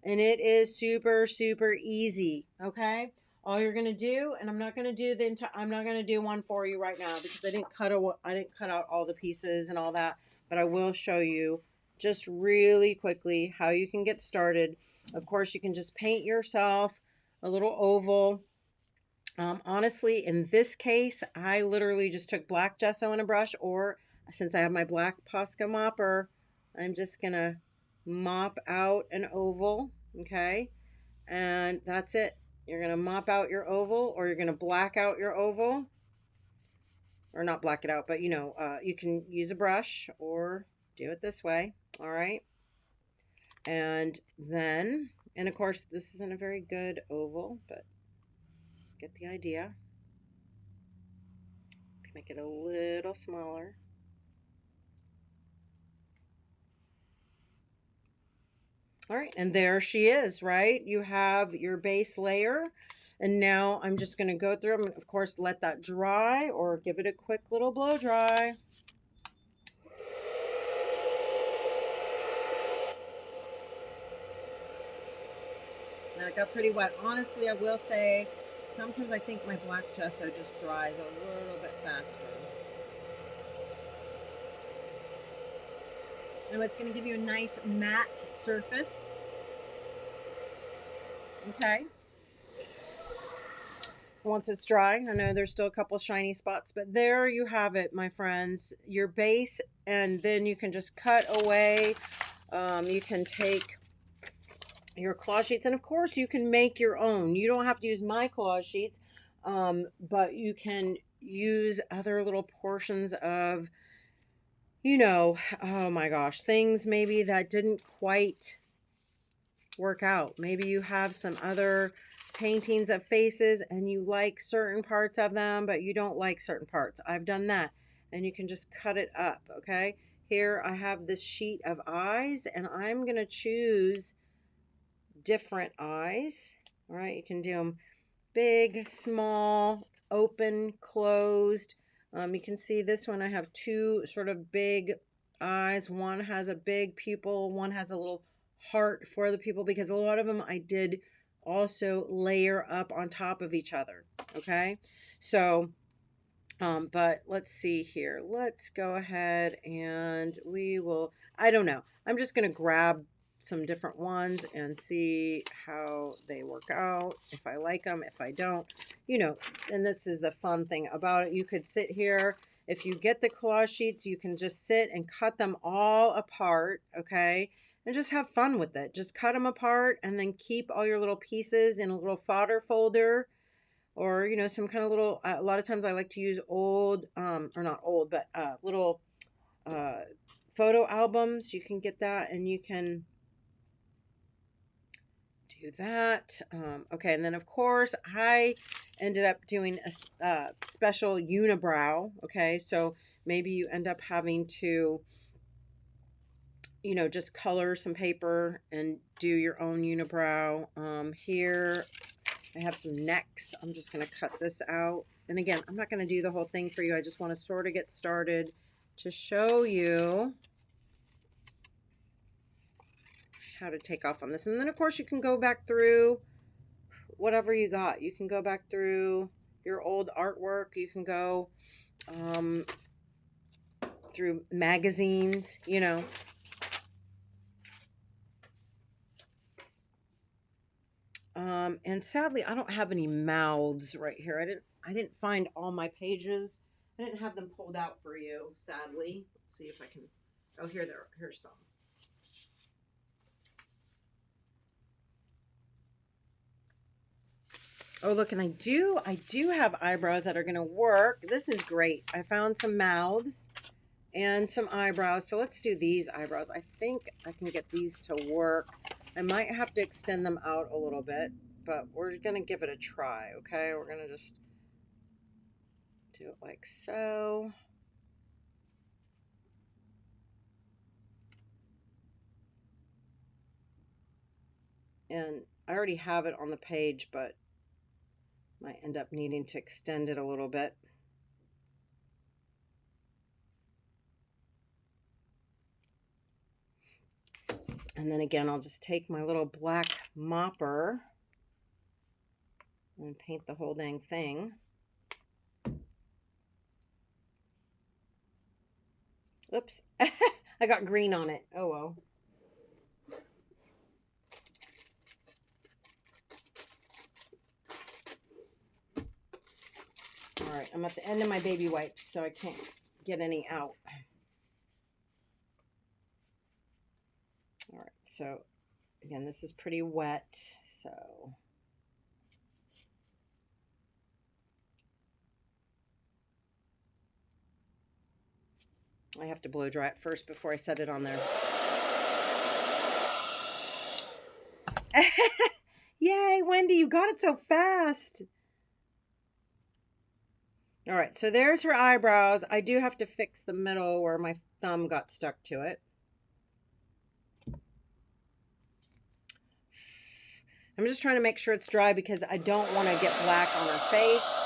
Speaker 1: and it is super easy. Okay, all you're gonna do, and I'm not gonna do I'm not gonna do one for you right now because I didn't cut out all the pieces and all that, but I will show you just really quickly how you can get started. Of course, you can just paint yourself a little oval. Honestly, in this case, I literally just took black gesso and a brush, or since I have my black Posca mopper, I'm just gonna mop out an oval, okay? And that's it. You're gonna mop out your oval, or you're gonna black out your oval, or not black it out, but you can use a brush or do it this way, all right? And then And of course, this isn't a very good oval, but get the idea. Make it a little smaller. All right, and there she is, right? You have your base layer, and now I'm just going to go through them. Of course, let that dry or give it a quick little blow dry. Now it got pretty wet. Honestly, I will say, sometimes I think my black gesso just dries a little bit faster. And it's going to give you a nice matte surface. Okay. Once it's dry, I know there's still a couple shiny spots, but there you have it, my friends. Your base, and then you can just cut away. You can take your collage sheets, and of course you can make your own. You don't have to use my collage sheets, but you can use other little portions of, you know, oh my gosh, things maybe that didn't quite work out. Maybe you have some other paintings of faces and you like certain parts of them, but you don't like certain parts. I've done that, and you can just cut it up. Okay, here I have this sheet of eyes, and I'm gonna choose different eyes. All right, you can do them big, small, open, closed. You can see this one, I have two sort of big eyes. One has a big pupil, one has a little heart for the pupil, because a lot of them I did also layer up on top of each other. Okay, so but let's see here. Let's go ahead and we will, I don't know, I'm just going to grab some different ones and see how they work out, if I like them, if I don't, you know. And this is the fun thing about it. You could sit here, if you get the collage sheets, you can just sit and cut them all apart, okay, and just have fun with it. Just cut them apart and then keep all your little pieces in a little fodder folder, or, you know, some kind of little, a lot of times I like to use old, or not old, but little photo albums. You can get that, and you can do that. Okay, and then of course I ended up doing a special unibrow. Okay, so maybe you end up having to, you know, just color some paper and do your own unibrow. Here I have some necks. I'm just going to cut this out. And again, I'm not going to do the whole thing for you. I just want to sort of get started to show you how to take off on this. And then, of course, you can go back through whatever you got. You can go back through your old artwork. You can go through magazines, you know. And sadly, I don't have any mouths right here. I didn't find all my pages. I didn't have them pulled out for you, sadly. Let's see if I can. Oh, here's some. Oh, look, and I do have eyebrows that are going to work. This is great. I found some mouths and some eyebrows. So let's do these eyebrows. I think I can get these to work. I might have to extend them out a little bit, but we're going to give it a try, okay? We're going to just do it like so. And I already have it on the page, but might end up needing to extend it a little bit. And then again, I'll just take my little black mopper and paint the whole dang thing. Oops, I got green on it. Oh well. All right, I'm at the end of my baby wipes, so I can't get any out. All right, so again, this is pretty wet, so I have to blow dry it first before I set it on there. Yay, Wendy, you got it so fast. All right, so there's her eyebrows. I do have to fix the middle where my thumb got stuck to it. I'm just trying to make sure it's dry because I don't want to get black on her face.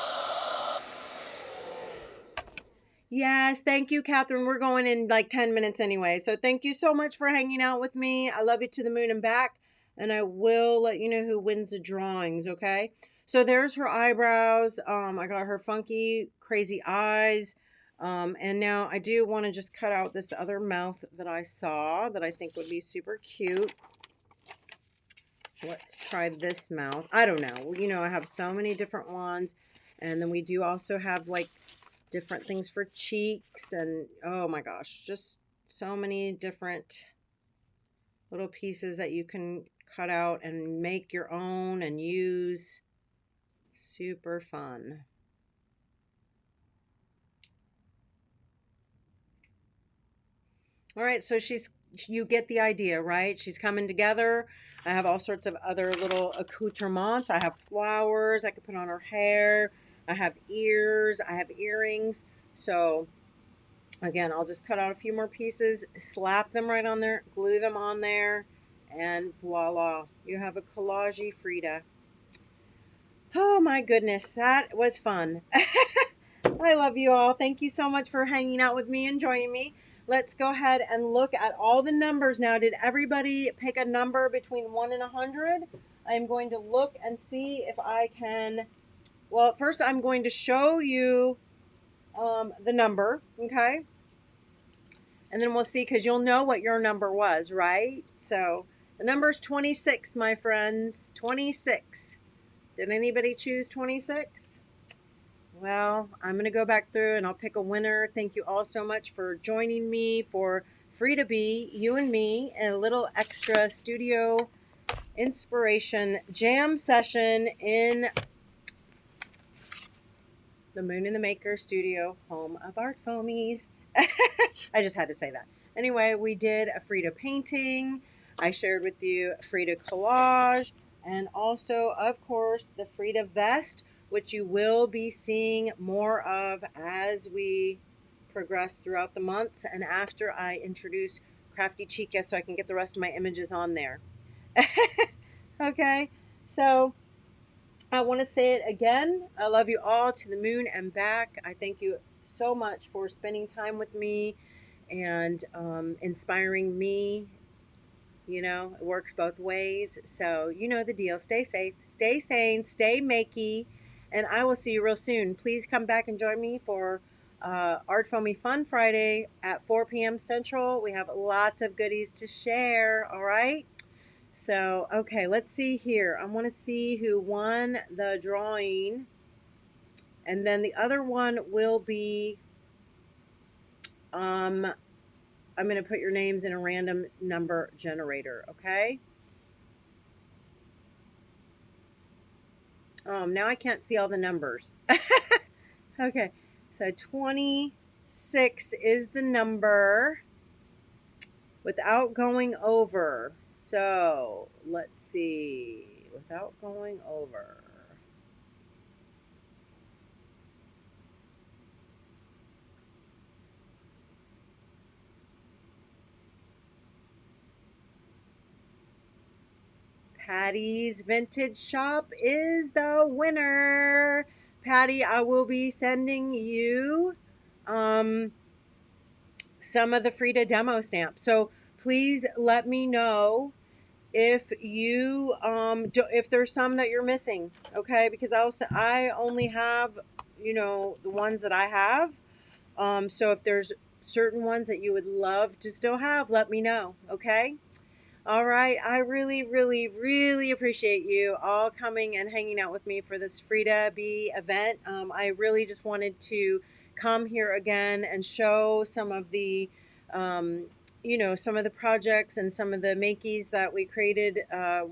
Speaker 1: Yes, thank you, Catherine. We're going in like 10 minutes anyway. So thank you so much for hanging out with me. I love you to the moon and back. And I will let you know who wins the drawings, okay? So there's her eyebrows. I got her funky, crazy eyes. And now I do want to just cut out this other mouth that I saw that I think would be super cute. Let's try this mouth. I don't know. You know, I have so many different ones. And then we do also have like different things for cheeks. And oh my gosh, just so many different little pieces that you can cut out and make your own and use. Super fun. All right, so you get the idea, right? She's coming together. I have all sorts of other little accoutrements. I have flowers I could put on her hair. I have ears. I have earrings. So again, I'll just cut out a few more pieces, slap them right on there, glue them on there, and voila. You have a collage Frida. Oh my goodness, that was fun. I love you all. Thank you so much for hanging out with me and joining me. Let's go ahead and look at all the numbers now. Did everybody pick a number between 1 and 100? I'm going to look and see if I can. Well, first I'm going to show you the number, okay? And then we'll see, because you'll know what your number was, right? So the number is 26, my friends. 26. Did anybody choose 26? Well, I'm going to go back through and I'll pick a winner. Thank you all so much for joining me for Frida Be, you and me, and a little extra studio inspiration jam session in the Moon and the Maker studio, home of art foamies. I just had to say that. Anyway, we did a Frida painting. I shared with you Frida collage, and also, of course, the Frida vest, which you will be seeing more of as we progress throughout the months and after I introduce Crafty Chica so I can get the rest of my images on there. Okay, so I want to say it again. I love you all to the moon and back. I thank you so much for spending time with me and inspiring me. You know, it works both ways. So, you know the deal. Stay safe, stay sane, stay makey, and I will see you real soon. Please come back and join me for Art Foamy Fun Friday at 4 p.m. Central. We have lots of goodies to share, all right? So, okay, let's see here. I want to see who won the drawing. And then the other one will be, I'm going to put your names in a random number generator, okay? Now I can't see all the numbers. Okay, so 26 is the number without going over. So let's see, without going over. Patty's Vintage Shop is the winner. Patty, I will be sending you some of the Frida demo stamps. So please let me know if you if there's some that you're missing, okay? Because I only have, you know, the ones that I have. So if there's certain ones that you would love to still have, let me know, okay? All right. I really, really, really appreciate you all coming and hanging out with me for this Frida Be event. I really just wanted to come here again and show some of the, you know, some of the projects and some of the makeys that we created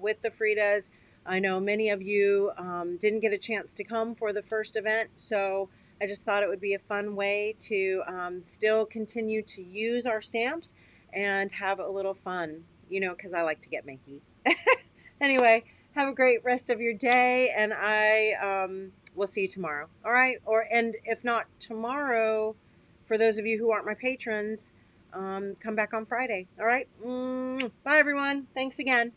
Speaker 1: with the Fridas. I know many of you didn't get a chance to come for the first event, so I just thought it would be a fun way to still continue to use our stamps and have a little fun, you know, because I like to get makey. Anyway, have a great rest of your day, and I will see you tomorrow. All right, and if not tomorrow, for those of you who aren't my patrons, come back on Friday. All right, bye everyone. Thanks again.